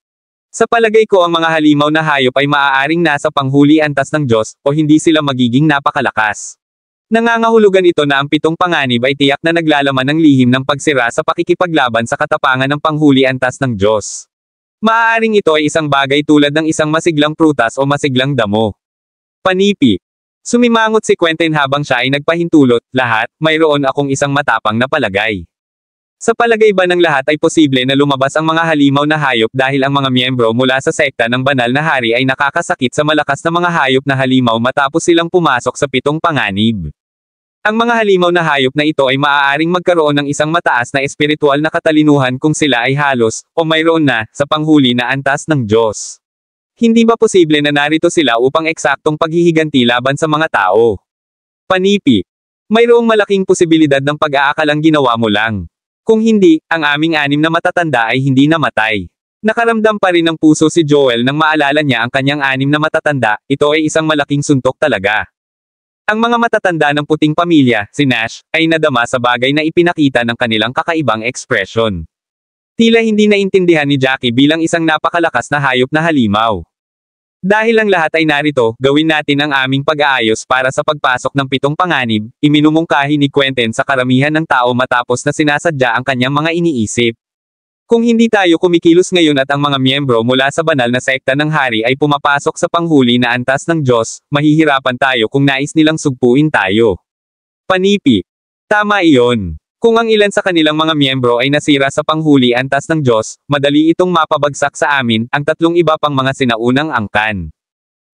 S2: Sa palagay ko ang mga halimaw na hayop ay maaaring nasa panghuli antas ng Diyos, o hindi sila magiging napakalakas. Nangangahulugan ito na ang 7 panganib ay tiyak na naglalaman ng lihim ng pagsira sa pakikipaglaban sa katapangan ng panghuli antas ng Diyos. Maaaring ito ay isang bagay tulad ng isang masiglang prutas o masiglang damo. Panipi. Sumimangot si Quentin habang siya ay nagpahintulot, lahat, mayroon akong isang matapang na palagay. Sa palagay ba ng lahat ay posible na lumabas ang mga halimaw na hayop dahil ang mga miyembro mula sa sekta ng banal na hari ay nakakasakit sa malakas na mga hayop na halimaw matapos silang pumasok sa 7 panganib? Ang mga halimaw na hayop na ito ay maaaring magkaroon ng isang mataas na espiritual na katalinuhan kung sila ay halos, o mayroon na, sa panghuli na antas ng Diyos. Hindi ba posible na narito sila upang eksaktong paghihiganti laban sa mga tao? Panipi. Mayroong malaking posibilidad ng pag-aakalang ginawa mo lang. Kung hindi, ang aming 6 na matatanda ay hindi namatay. Nakaramdam pa rin ng puso si Joel nang maalala niya ang kanyang 6 na matatanda, ito ay isang malaking suntok talaga. Ang mga matatanda ng puting pamilya, si Nash, ay nadama sa bagay na ipinakita ng kanilang kakaibang ekspresyon. Tila hindi naintindihan ni Jackie bilang isang napakalakas na hayop na halimaw. Dahil ang lahat ay narito, gawin natin ang aming pag-aayos para sa pagpasok ng 7 panganib, iminumungkahi ni Quentin sa karamihan ng tao matapos na sinasadya ang kanyang mga iniisip. Kung hindi tayo kumikilos ngayon at ang mga miyembro mula sa banal na sekta ng hari ay pumapasok sa panghuli na antas ng Diyos, mahihirapan tayo kung nais nilang sugpuin tayo. Panipi. Tama iyon. Kung ang ilan sa kanilang mga miyembro ay nasira sa panghuli antas ng Diyos, madali itong mapabagsak sa amin, ang tatlong iba pang mga sinaunang angkan.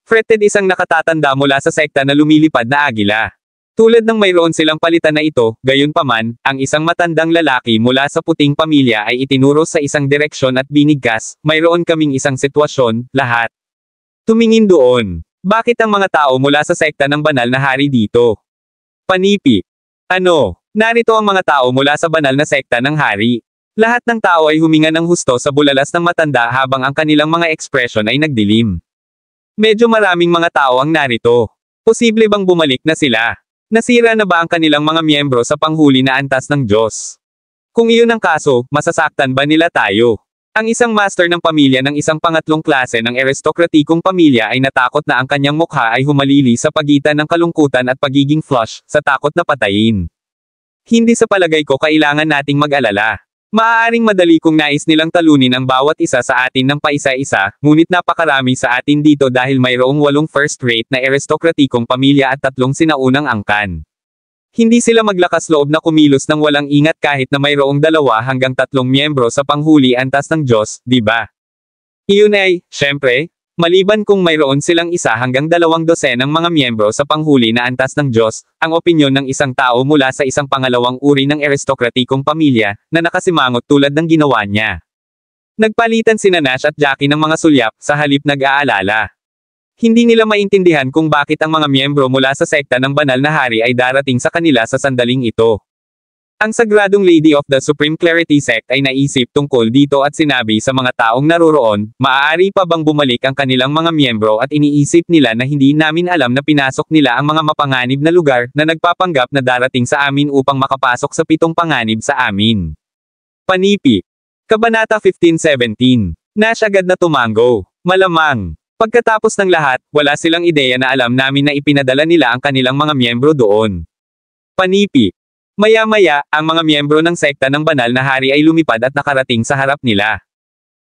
S2: Fretted isang nakatatanda mula sa sekta na lumilipad na agila. Tulad ng mayroon silang palitan na ito, gayunpaman, ang isang matandang lalaki mula sa puting pamilya ay itinuro sa isang direksyon at binigkas, mayroon kaming isang sitwasyon, lahat. Tumingin doon. Bakit ang mga tao mula sa sekta ng banal na hari dito? Panipi. Ano? Narito ang mga tao mula sa banal na sekta ng hari. Lahat ng tao ay huminga ng husto sa bulalas ng matanda habang ang kanilang mga ekspresyon ay nagdilim. Medyo maraming mga tao ang narito. Posible bang bumalik na sila? Nasira na ba ang kanilang mga miyembro sa panghuli na antas ng Diyos? Kung iyon ang kaso, masasaktan ba nila tayo? Ang isang master ng pamilya ng isang pangatlong klase ng aristokratikong pamilya ay natakot na ang kanyang mukha ay humalili sa pagitan ng kalungkutan at pagiging flush, sa takot na patayin. Hindi sa palagay ko kailangan nating mag-alala. Maaaring madali kung nais nilang talunin ang bawat isa sa atin ng paisa-isa, ngunit napakarami sa atin dito dahil mayroong 8 first-rate na aristokratikong pamilya at 3 sinaunang angkan. Hindi sila maglakas loob na kumilos ng walang ingat kahit na mayroong 2 hanggang 3 miyembro sa panghuli antas ng Diyos, di ba? Iyon ay, syempre, maliban kung mayroon silang 1 hanggang 2 dosenang mga miyembro sa panghuli na antas ng Diyos, ang opinyon ng isang tao mula sa isang pangalawang uri ng aristokratikong pamilya, na nakasimangot tulad ng ginawa niya. Nagpalitan sina Nash at Jackie ng mga sulyap, sa halip nag-aalala. Hindi nila maintindihan kung bakit ang mga miyembro mula sa sekta ng banal na hari ay darating sa kanila sa sandaling ito. Ang sagradong Lady of the Supreme Clarity Sect ay naisip tungkol dito at sinabi sa mga taong naroroon, maaari pa bang bumalik ang kanilang mga miyembro at iniisip nila na hindi namin alam na pinasok nila ang mga mapanganib na lugar na nagpapanggap na darating sa amin upang makapasok sa 7 panganib sa amin. Panipi. Kabanata 15-17. Nash agad na tumango. Malamang. Pagkatapos ng lahat, wala silang ideya na alam namin na ipinadala nila ang kanilang mga miyembro doon. Panipi. Maya-maya, ang mga miyembro ng sekta ng banal na hari ay lumipad at nakarating sa harap nila.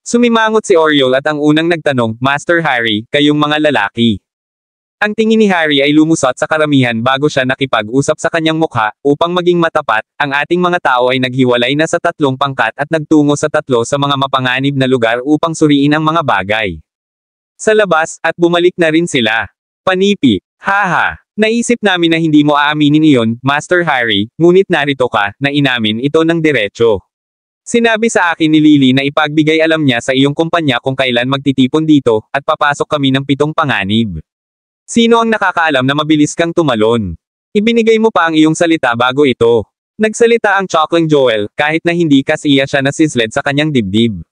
S2: Sumimangot si Oriol at ang unang nagtanong, Master Harry, kayong mga lalaki. Ang tingin ni Harry ay lumusot sa karamihan bago siya nakipag-usap sa kanyang mukha, upang maging matapat, ang ating mga tao ay naghiwalay na sa 3 pangkat at nagtungo sa 3 sa mga mapanganib na lugar upang suriin ang mga bagay. Sa labas, at bumalik na rin sila. Panipi. Haha. Naisip namin na hindi mo aaminin iyon, Master Harry, ngunit narito ka, na inamin ito ng diretso. Sinabi sa akin ni Lily na ipagbigay alam niya sa iyong kumpanya kung kailan magtitipon dito, at papasok kami ng 7 panganib. Sino ang nakakaalam na mabilis kang tumalon? Ibinigay mo pa ang iyong salita bago ito. Nagsalita ang Chokling Joel, kahit na hindi kasiya siya nasisled sa kanyang dibdib.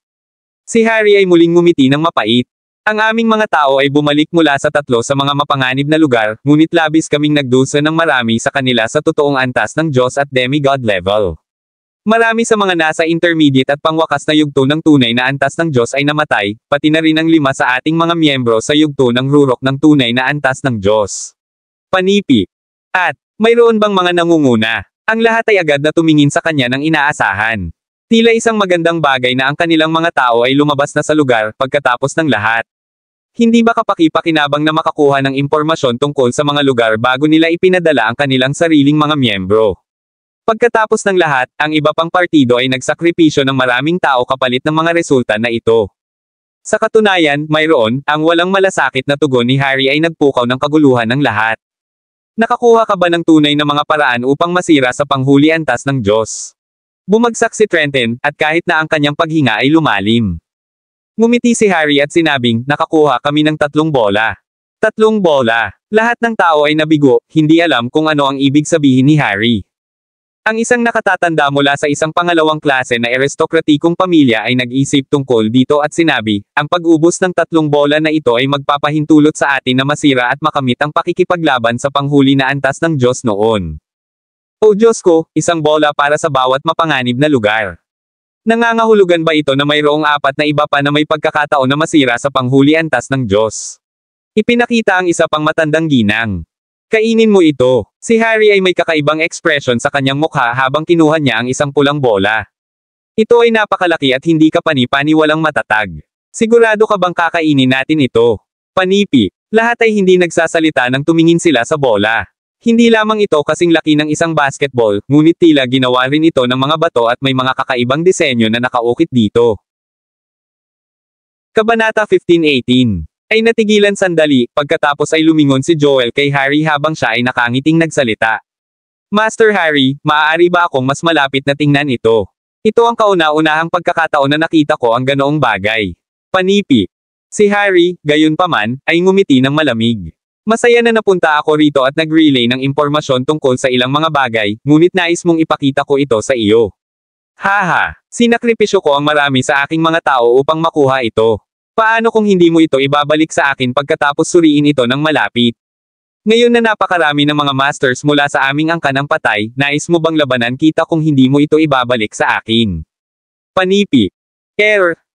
S2: Si Harry ay muling ngumiti ng mapait. Ang aming mga tao ay bumalik mula sa 3 sa mga mapanganib na lugar, ngunit labis kaming nagdusa ng marami sa kanila sa totoong antas ng Diyos at demigod level. Marami sa mga nasa intermediate at pangwakas na yugto ng tunay na antas ng Diyos ay namatay, pati na rin ang 5 sa ating mga miyembro sa yugto ng rurok ng tunay na antas ng Diyos. Panipi. At, mayroon bang mga nangunguna? Ang lahat ay agad na tumingin sa kanya ng inaasahan. Tila isang magandang bagay na ang kanilang mga tao ay lumabas na sa lugar pagkatapos ng lahat. Hindi ba kapaki-pakinabang na makakuha ng impormasyon tungkol sa mga lugar bago nila ipinadala ang kanilang sariling mga miyembro? Pagkatapos ng lahat, ang iba pang partido ay nagsakripisyo ng maraming tao kapalit ng mga resulta na ito. Sa katunayan, mayroon, ang walang malasakit na tugon ni Harry ay nagpukaw ng kaguluhan ng lahat. Nakakuha ka ba ng tunay na mga paraan upang masira sa panghuli antas ng Diyos? Bumagsak si Trenton, at kahit na ang kanyang paghinga ay lumalim. Ngumiti si Harry at sinabing, nakakuha kami ng 3 bola. 3 bola. Lahat ng tao ay nabigo, hindi alam kung ano ang ibig sabihin ni Harry. Ang isang nakatatanda mula sa isang pangalawang klase na aristokratikong pamilya ay nag-isip tungkol dito at sinabi, ang pag-ubos ng 3 bola na ito ay magpapahintulot sa atin na masira at makamit ang pakikipaglaban sa panghuli na antas ng Diyos noon. O Diyos ko, 1 bola para sa bawat mapanganib na lugar. Nangangahulugan ba ito na mayroong 4 na iba pa na may pagkakataon na masira sa panghuli antas ng Diyos? Ipinakita ang isa pang matandang ginang. Kainin mo ito. Si Harry ay may kakaibang ekspresyon sa kanyang mukha habang kinuha niya ang isang pulang bola. Ito ay napakalaki at hindi ka pani-paniwalang matatag. Sigurado ka bang kakainin natin ito? Panipi. Lahat ay hindi nagsasalita nang tumingin sila sa bola. Hindi lamang ito kasing laki ng isang basketball, ngunit tila ginawa rin ito ng mga bato at may mga kakaibang disenyo na nakaukit dito. Kabanata 15:18. Ay natigilan sandali, pagkatapos ay lumingon si Joel kay Harry habang siya ay nakangiting nagsalita. Master Harry, maaari ba akong mas malapit na tingnan ito? Ito ang kauna-unahang pagkakataon na nakita ko ang ganoong bagay. Panipi. Si Harry, gayunpaman, ay ngumiti ng malamig. Masaya na napunta ako rito at nag-relay ng impormasyon tungkol sa ilang mga bagay, ngunit nais mong ipakita ko ito sa iyo. Haha, sinakripisyo ko ang marami sa aking mga tao upang makuha ito. Paano kung hindi mo ito ibabalik sa akin pagkatapos suriin ito ng malapit? Ngayon na napakarami ng mga masters mula sa aming angkan ng patay, nais mo bang labanan kita kung hindi mo ito ibabalik sa akin? Panipi.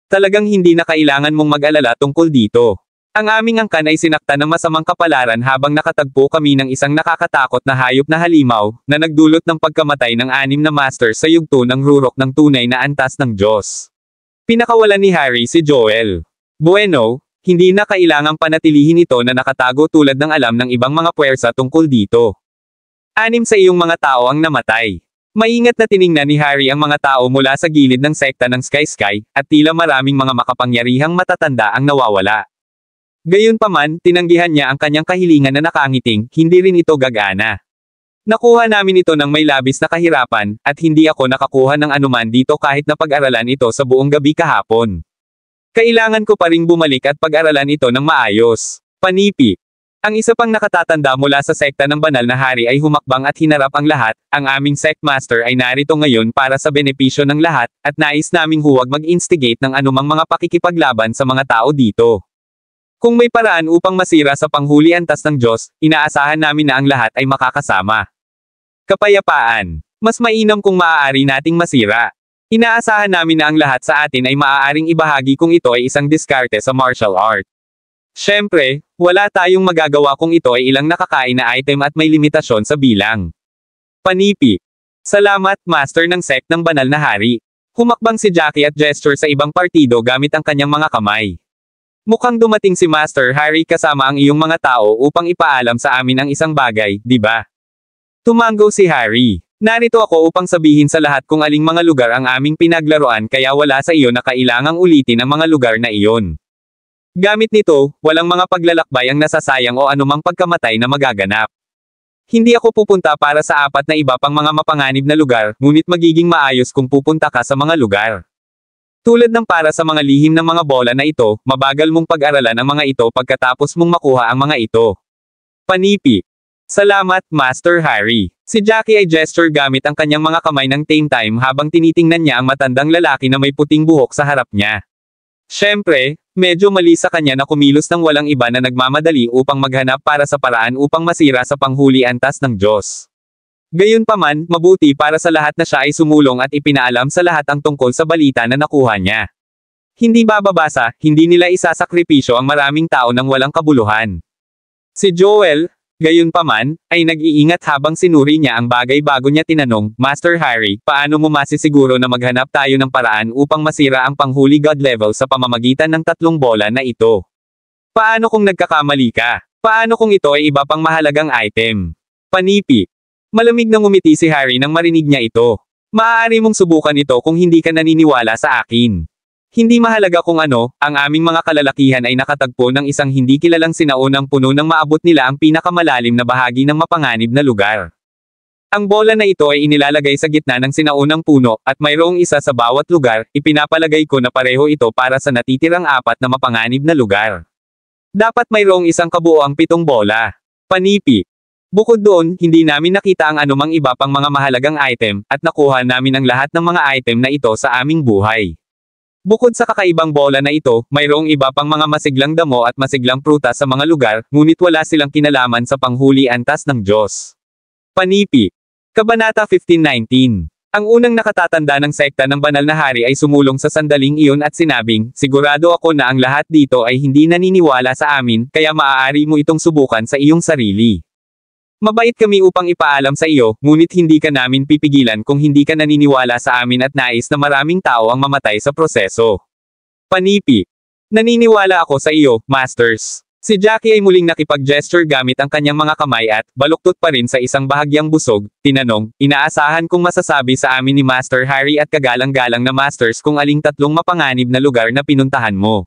S2: Talagang hindi na kailangan mong mag-alala tungkol dito. Ang aming angkan ay sinakta ng masamang kapalaran habang nakatagpo kami ng isang nakakatakot na hayop na halimaw, na nagdulot ng pagkamatay ng 6 na masters sa yugto ng rurok ng tunay na antas ng Diyos. Pinakawalan ni Harry si Joel. Bueno, hindi na kailangang panatilihin ito na nakatago tulad ng alam ng ibang mga puwersa tungkol dito. 6 sa iyong mga tao ang namatay. Maingat na tiningnan ni Harry ang mga tao mula sa gilid ng sekta ng Sky, at tila maraming mga makapangyarihang matatanda ang nawawala. Gayunpaman, tinanggihan niya ang kanyang kahilingan na nakangiting, hindi rin ito gagana. Nakuha namin ito ng may labis na kahirapan, at hindi ako nakakuha ng anuman dito kahit na pag-aralan ito sa buong gabi kahapon. Kailangan ko pa ring bumalik at pag-aralan ito ng maayos. Panipi. Ang isa pang nakatatanda mula sa sekta ng banal na hari ay humakbang at hinarap ang lahat. Ang aming sect master ay narito ngayon para sa benepisyo ng lahat, at nais naming huwag mag-instigate ng anumang mga pakikipaglaban sa mga tao dito. Kung may paraan upang masira sa panghuli antas ng Diyos, inaasahan namin na ang lahat ay makakasama. Kapayapaan. Mas mainam kung maaari nating masira. Inaasahan namin na ang lahat sa atin ay maaaring ibahagi kung ito ay isang diskarte sa martial art. Siyempre, wala tayong magagawa kung ito ay ilang nakakain na item at may limitasyon sa bilang. Panipi. Salamat, Master ng sect ng banal na hari. Humakbang si Jackie at gesture sa ibang partido gamit ang kanyang mga kamay. Mukhang dumating si Master Harry kasama ang iyong mga tao upang ipaalam sa amin ang isang bagay, di ba? Tumango si Harry. Narito ako upang sabihin sa lahat kung aling mga lugar ang aming pinaglaruan kaya wala sa iyo na kailangang ulitin ang mga lugar na iyon. Gamit nito, walang mga paglalakbay ang nasasayang o anumang pagkamatay na magaganap. Hindi ako pupunta para sa 4 na iba pang mga mapanganib na lugar, ngunit magiging maayos kung pupunta ka sa mga lugar. Tulad ng para sa mga lihim ng mga bola na ito, mabagal mong pag-aralan ang mga ito pagkatapos mong makuha ang mga ito. Panipi. Salamat, Master Harry. Si Jackie ay gesture gamit ang kanyang mga kamay ng same time habang tinitingnan niya ang matandang lalaki na may puting buhok sa harap niya. Siyempre, medyo mali sa kanya na kumilos ng walang iba na nagmamadali upang maghanap para sa paraan upang masira sa panghuli antas ng Diyos. Gayunpaman, mabuti para sa lahat na siya ay sumulong at ipinaalam sa lahat ang tungkol sa balita na nakuha niya. Hindi bababasa, hindi nila isasakripisyo ang maraming tao ng walang kabuluhan. Si Joel, gayunpaman, ay nag-iingat habang sinuri niya ang bagay bago niya tinanong, Master Harry, paano mo masisiguro na maghanap tayo ng paraan upang masira ang panghuli God level sa pamamagitan ng 3 bola na ito? Paano kung nagkakamali ka? Paano kung ito ay iba pang mahalagang item? Panipi. Malamig na ngumiti si Harry nang marinig niya ito. Maaari mong subukan ito kung hindi ka naniniwala sa akin. Hindi mahalaga kung ano, ang aming mga kalalakihan ay nakatagpo ng isang hindi kilalang sinaunang puno nang maabot nila ang pinakamalalim na bahagi ng mapanganib na lugar. Ang bola na ito ay inilalagay sa gitna ng sinaunang puno, at mayroong isa sa bawat lugar, ipinapalagay ko na pareho ito para sa natitirang 4 na mapanganib na lugar. Dapat mayroong isang kabuoang 7 bola. Panipi. Bukod doon, hindi namin nakita ang anumang iba pang mga mahalagang item, at nakuha namin ang lahat ng mga item na ito sa aming buhay. Bukod sa kakaibang bola na ito, mayroong iba pang mga masiglang damo at masiglang prutas sa mga lugar, ngunit wala silang kinalaman sa panghuli antas ng Diyos. Panipi. Kabanata 15:19. Ang unang nakatatanda ng sekta ng banal na hari ay sumulong sa sandaling iyon at sinabing, sigurado ako na ang lahat dito ay hindi naniniwala sa amin, kaya maaari mo itong subukan sa iyong sarili. Mabait kami upang ipaalam sa iyo, ngunit hindi ka namin pipigilan kung hindi ka naniniwala sa amin at nais na maraming tao ang mamatay sa proseso. Panipi. Naniniwala ako sa iyo, Masters. Si Jackie ay muling nakipag-gesture gamit ang kanyang mga kamay at, baluktot pa rin sa isang bahagyang busog, tinanong, inaasahan kong masasabi sa amin ni Master Harry at kagalang-galang na Masters kung aling tatlong mapanganib na lugar na pinuntahan mo.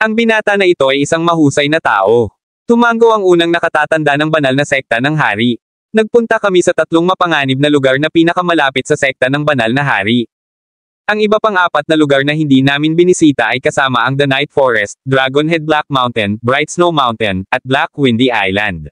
S2: Ang binata na ito ay isang mahusay na tao. Tumango ang unang nakatatanda ng banal na sekta ng hari. Nagpunta kami sa tatlong mapanganib na lugar na pinakamalapit sa sekta ng banal na hari. Ang iba pang apat na lugar na hindi namin binisita ay kasama ang The Night Forest, Dragonhead Black Mountain, Bright Snow Mountain, at Black Windy Island.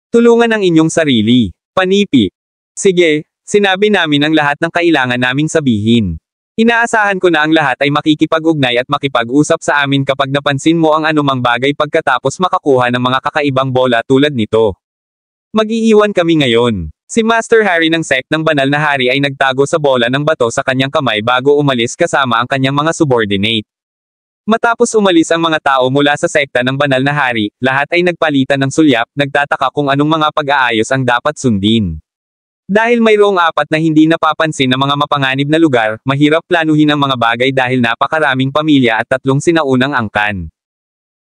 S2: Tulungan ang inyong sarili. Panipi. Sige, sinabi namin ang lahat ng kailangan naming sabihin. Inaasahan ko na ang lahat ay makikipag-ugnay at makipag-usap sa amin kapag napansin mo ang anumang bagay pagkatapos makakuha ng mga kakaibang bola tulad nito. Mag-iiwan kami ngayon. Si Master Harry ng sect ng banal na hari ay nagtago sa bola ng bato sa kanyang kamay bago umalis kasama ang kanyang mga subordinate. Matapos umalis ang mga tao mula sa sekta ng banal na hari, lahat ay nagpalitan ng sulyap, nagtataka kung anong mga pag-aayos ang dapat sundin. Dahil mayroong apat na hindi napapansin na mga mapanganib na lugar, mahirap planuhin ang mga bagay dahil napakaraming pamilya at tatlong sinaunang angkan.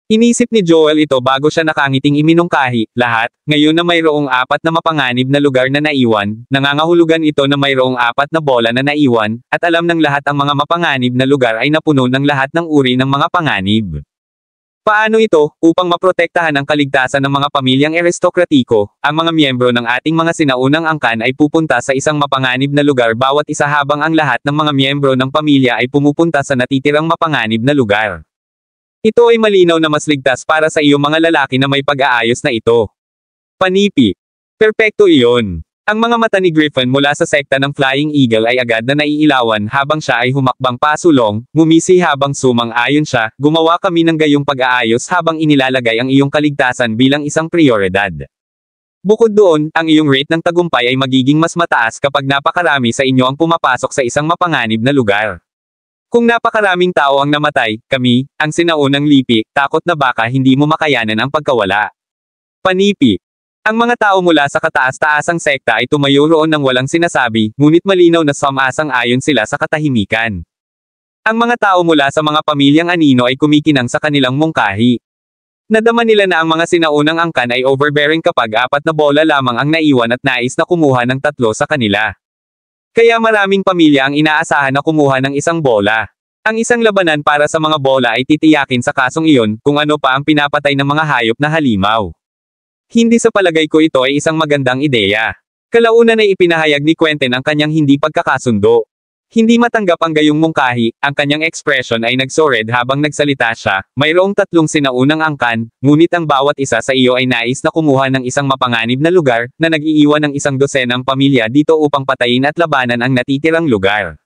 S2: Inisip ni Joel ito bago siya nakangiting iminungkahi, lahat, ngayon na mayroong apat na mapanganib na lugar na naiwan, nangangahulugan ito na mayroong apat na bola na naiwan, at alam ng lahat ang mga mapanganib na lugar ay napuno ng lahat ng uri ng mga panganib. Paano ito, upang maprotektahan ang kaligtasan ng mga pamilyang aristokratiko, ang mga miyembro ng ating mga sinaunang angkan ay pupunta sa isang mapanganib na lugar bawat isa habang ang lahat ng mga miyembro ng pamilya ay pumupunta sa natitirang mapanganib na lugar. Ito ay malinaw na mas ligtas para sa iyo mga lalaki na may pag-aayos na ito. Panipi. Perpekto iyon. Ang mga mata ni Griffin mula sa sekta ng Flying Eagle ay agad na naiilawan habang siya ay humakbang pasulong, ngumisi habang sumang-ayon siya, gumawa kami ng gayong pag-aayos habang inilalagay ang iyong kaligtasan bilang isang prioridad. Bukod doon, ang iyong rate ng tagumpay ay magiging mas mataas kapag napakarami sa inyo ang pumapasok sa isang mapanganib na lugar. Kung napakaraming tao ang namatay, kami, ang sinaunang lipi, takot na baka hindi mo makayanan ang pagkawala. Panipi. Ang mga tao mula sa kataas-taasang sekta ay tumayo roon ng walang sinasabi, ngunit malinaw na sumasang-ayon sila sa katahimikan. Ang mga tao mula sa mga pamilyang anino ay kumikinang sa kanilang mungkahi. Nadama nila na ang mga sinaunang angkan ay overbearing kapag apat na bola lamang ang naiwan at nais na kumuha ng tatlo sa kanila. Kaya maraming pamilya ang inaasahan na kumuha ng isang bola. Ang isang labanan para sa mga bola ay titiyakin sa kasong iyon, kung ano pa ang pinapatay ng mga hayop na halimaw. Hindi sa palagay ko ito ay isang magandang ideya. Kalaunan ay ipinahayag ni Quentin ang kanyang hindi pagkakasundo. Hindi matanggap ang gayong mungkahi, ang kanyang ekspresyon ay nagsored habang nagsalita siya, mayroong tatlong sinaunang angkan, ngunit ang bawat isa sa iyo ay nais na kumuha ng isang mapanganib na lugar, na nag-iiwan ng isang dosenang pamilya dito upang patayin at labanan ang natitirang lugar.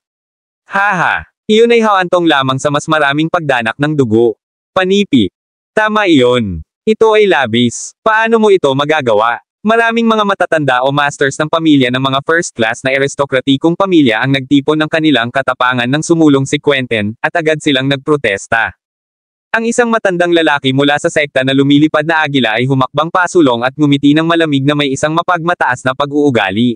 S2: Haha! Iyon ay hawantong lamang sa mas maraming pagdanak ng dugo. Panipi. Tama iyon. Ito ay labis. Paano mo ito magagawa? Maraming mga matatanda o masters ng pamilya ng mga first class na aristokratikong pamilya ang nagtipon ng kanilang katapangan nang sumulong si Quentin, at agad silang nagprotesta. Ang isang matandang lalaki mula sa sekta na lumilipad na agila ay humakbang pasulong at ngumiti ng malamig na may isang mapagmataas na pag-uugali.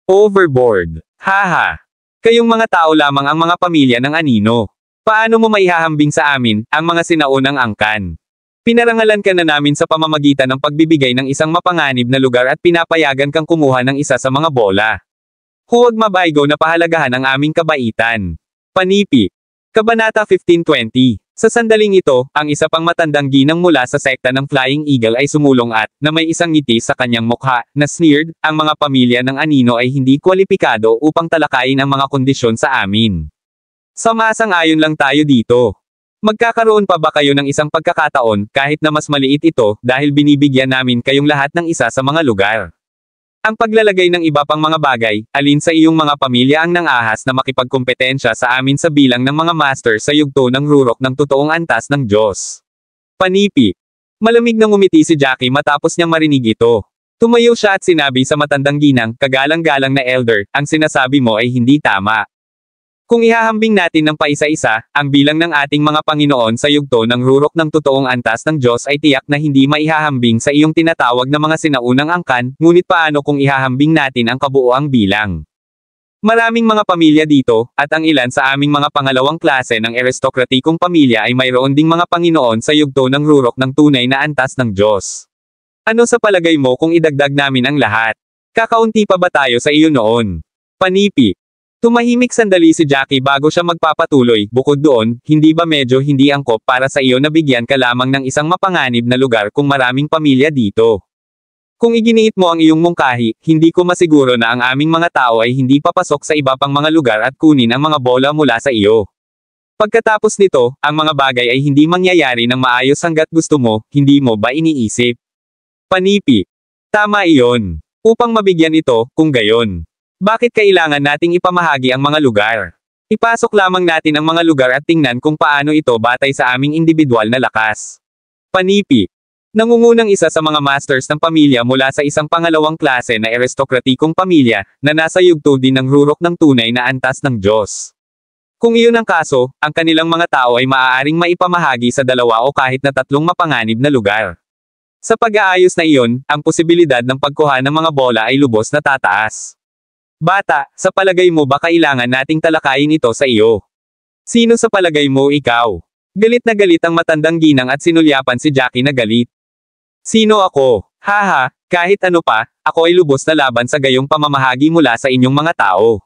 S2: Overboard. Haha. Kayong mga tao lamang ang mga pamilya ng anino. Paano mo maihahambing sa amin, ang mga sinaunang angkan? Pinarangalan ka na namin sa pamamagitan ng pagbibigay ng isang mapanganib na lugar at pinapayagan kang kumuha ng isa sa mga bola. Huwag mabaygo na pahalagahan ang aming kabaitan. Panipi. Kabanata 1520. Sa sandaling ito, ang isa pang matandang ginang mula sa sekta ng Flying Eagle ay sumulong at, na may isang ngiti sa kanyang mukha, na sneered, ang mga pamilya ng anino ay hindi kwalipikado upang talakayin ang mga kondisyon sa amin. Sumasang-ayon lang tayo dito. Magkakaroon pa ba kayo ng isang pagkakataon, kahit na mas maliit ito, dahil binibigyan namin kayong lahat ng isa sa mga lugar? Ang paglalagay ng iba pang mga bagay, alin sa iyong mga pamilya ang nang-ahas na makipagkompetensya sa amin sa bilang ng mga master sa yugto ng rurok ng totoong antas ng Diyos? Panipi. Malamig na ngumiti si Jackie matapos niyang marinig ito. Tumayo siya at sinabi sa matandang ginang, kagalang-galang na elder, ang sinasabi mo ay hindi tama. Kung ihahambing natin ng paisa-isa, ang bilang ng ating mga Panginoon sa yugto ng rurok ng totoong antas ng Diyos ay tiyak na hindi maihahambing sa iyong tinatawag na mga sinaunang angkan, ngunit paano kung ihahambing natin ang kabuoang bilang? Maraming mga pamilya dito, at ang ilan sa aming mga pangalawang klase ng aristokratikong pamilya ay mayroon ding mga Panginoon sa yugto ng rurok ng tunay na antas ng Diyos. Ano sa palagay mo kung idagdag namin ang lahat? Kakaunti pa ba tayo sa iyo noon? Panipi. Tumahimik sandali si Jackie bago siya magpapatuloy. Bukod doon, hindi ba medyo hindi angkop para sa iyo na bigyan ka lamang ng isang mapanganib na lugar kung maraming pamilya dito? Kung iginiit mo ang iyong mungkahi, hindi ko masiguro na ang aming mga tao ay hindi papasok sa iba pang mga lugar at kunin ang mga bola mula sa iyo. Pagkatapos nito, ang mga bagay ay hindi mangyayari ng maayos hanggat gusto mo, hindi mo ba iniisip? Panipi. Tama iyon. Upang mabigyan ito, kung gayon. Bakit kailangan nating ipamahagi ang mga lugar? Ipasok lamang natin ang mga lugar at tingnan kung paano ito batay sa aming individual na lakas. Panipi. Nangungunang isa sa mga masters ng pamilya mula sa isang pangalawang klase na aristokratikong pamilya, na nasa yugto din ng rurok ng tunay na antas ng Diyos. Kung iyon ang kaso, ang kanilang mga tao ay maaaring maipamahagi sa 2 o kahit na 3 mapanganib na lugar. Sa pag-aayos na iyon, ang posibilidad ng pagkuha ng mga bola ay lubos na tataas. Bata, sa palagay mo ba kailangan nating talakayin ito sa iyo? Sino sa palagay mo ikaw? Galit na galit ang matandang ginang at sinulyapan si Jackie na galit. Sino ako? Haha, kahit ano pa, ako ay lubos na laban sa gayong pamamahagi mula sa inyong mga tao.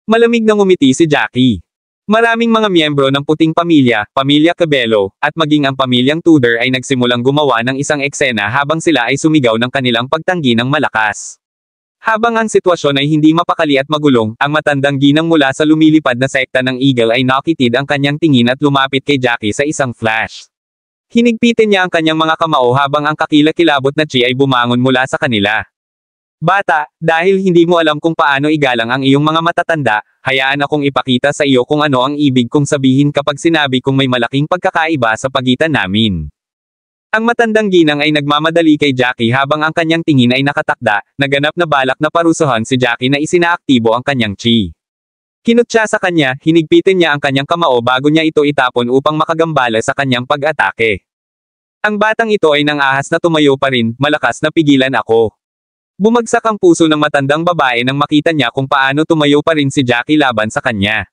S2: Malamig na ngumiti si Jackie. Maraming mga miyembro ng puting pamilya, pamilya Cabello, at maging ang pamilyang Tudor ay nagsimulang gumawa ng isang eksena habang sila ay sumigaw ng kanilang pagtanggi ng malakas. Habang ang sitwasyon ay hindi mapakali at magulong, ang matandang ginang mula sa lumilipad na sekta ng Eagle ay nakitid ang kanyang tingin at lumapit kay Jackie sa isang flash. Hinigpitin niya ang kanyang mga kamao habang ang kakilakilabot na Chi ay bumangon mula sa kanila. Bata, dahil hindi mo alam kung paano igalang ang iyong mga matatanda, hayaan akong ipakita sa iyo kung ano ang ibig kong sabihin kapag sinabi kong may malaking pagkakaiba sa pagitan namin. Ang matandang ginang ay nagmamadali kay Jackie habang ang kanyang tingin ay nakatakda, naganap na balak na parusuhan si Jackie na isinaaktibo ang kanyang chi. Kinutya sa kanya, hinigpitin niya ang kanyang kamao bago niya ito itapon upang makagambala sa kanyang pag-atake. Ang batang ito ay nangahas na tumayo pa rin, malakas na pigilan ako. Bumagsak ang puso ng matandang babae nang makita niya kung paano tumayo pa rin si Jackie laban sa kanya.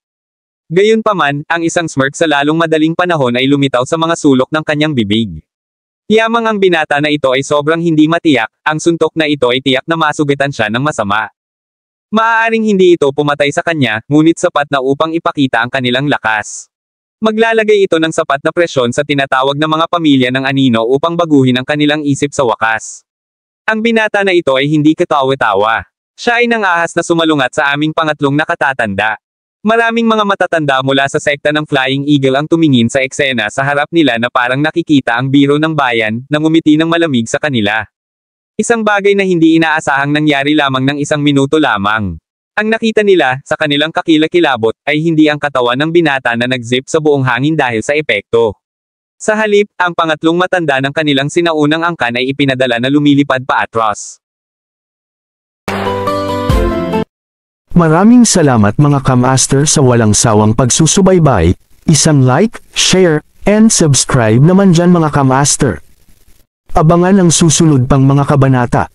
S2: Gayunpaman, ang isang smirk sa lalong madaling panahon ay lumitaw sa mga sulok ng kanyang bibig. Yamang ang binata na ito ay sobrang hindi matiyak, ang suntok na ito ay tiyak na masugatan siya ng masama. Maaaring hindi ito pumatay sa kanya, ngunit sapat na upang ipakita ang kanilang lakas. Maglalagay ito ng sapat na presyon sa tinatawag na mga pamilya ng anino upang baguhin ang kanilang isip sa wakas. Ang binata na ito ay hindi katawa-tawa. Siya ay nangahas na sumalungat sa aming pangatlong nakatatanda. Maraming mga matatanda mula sa sekta ng Flying Eagle ang tumingin sa eksena sa harap nila na parang nakikita ang biro ng bayan, na ngumiti ng malamig sa kanila. Isang bagay na hindi inaasahang nangyari lamang ng 1 minuto lamang. Ang nakita nila, sa kanilang kakilakilabot, ay hindi ang katawan ng binata na nag-zip sa buong hangin dahil sa epekto. Sa halip, ang pangatlong matanda ng kanilang sinaunang angkan ay ipinadala na lumilipad pa atras.
S1: Maraming salamat mga kamaster sa walang sawang pagsusubaybay, isang like, share, and subscribe naman dyan mga kamaster. Abangan ang susunod pang mga kabanata.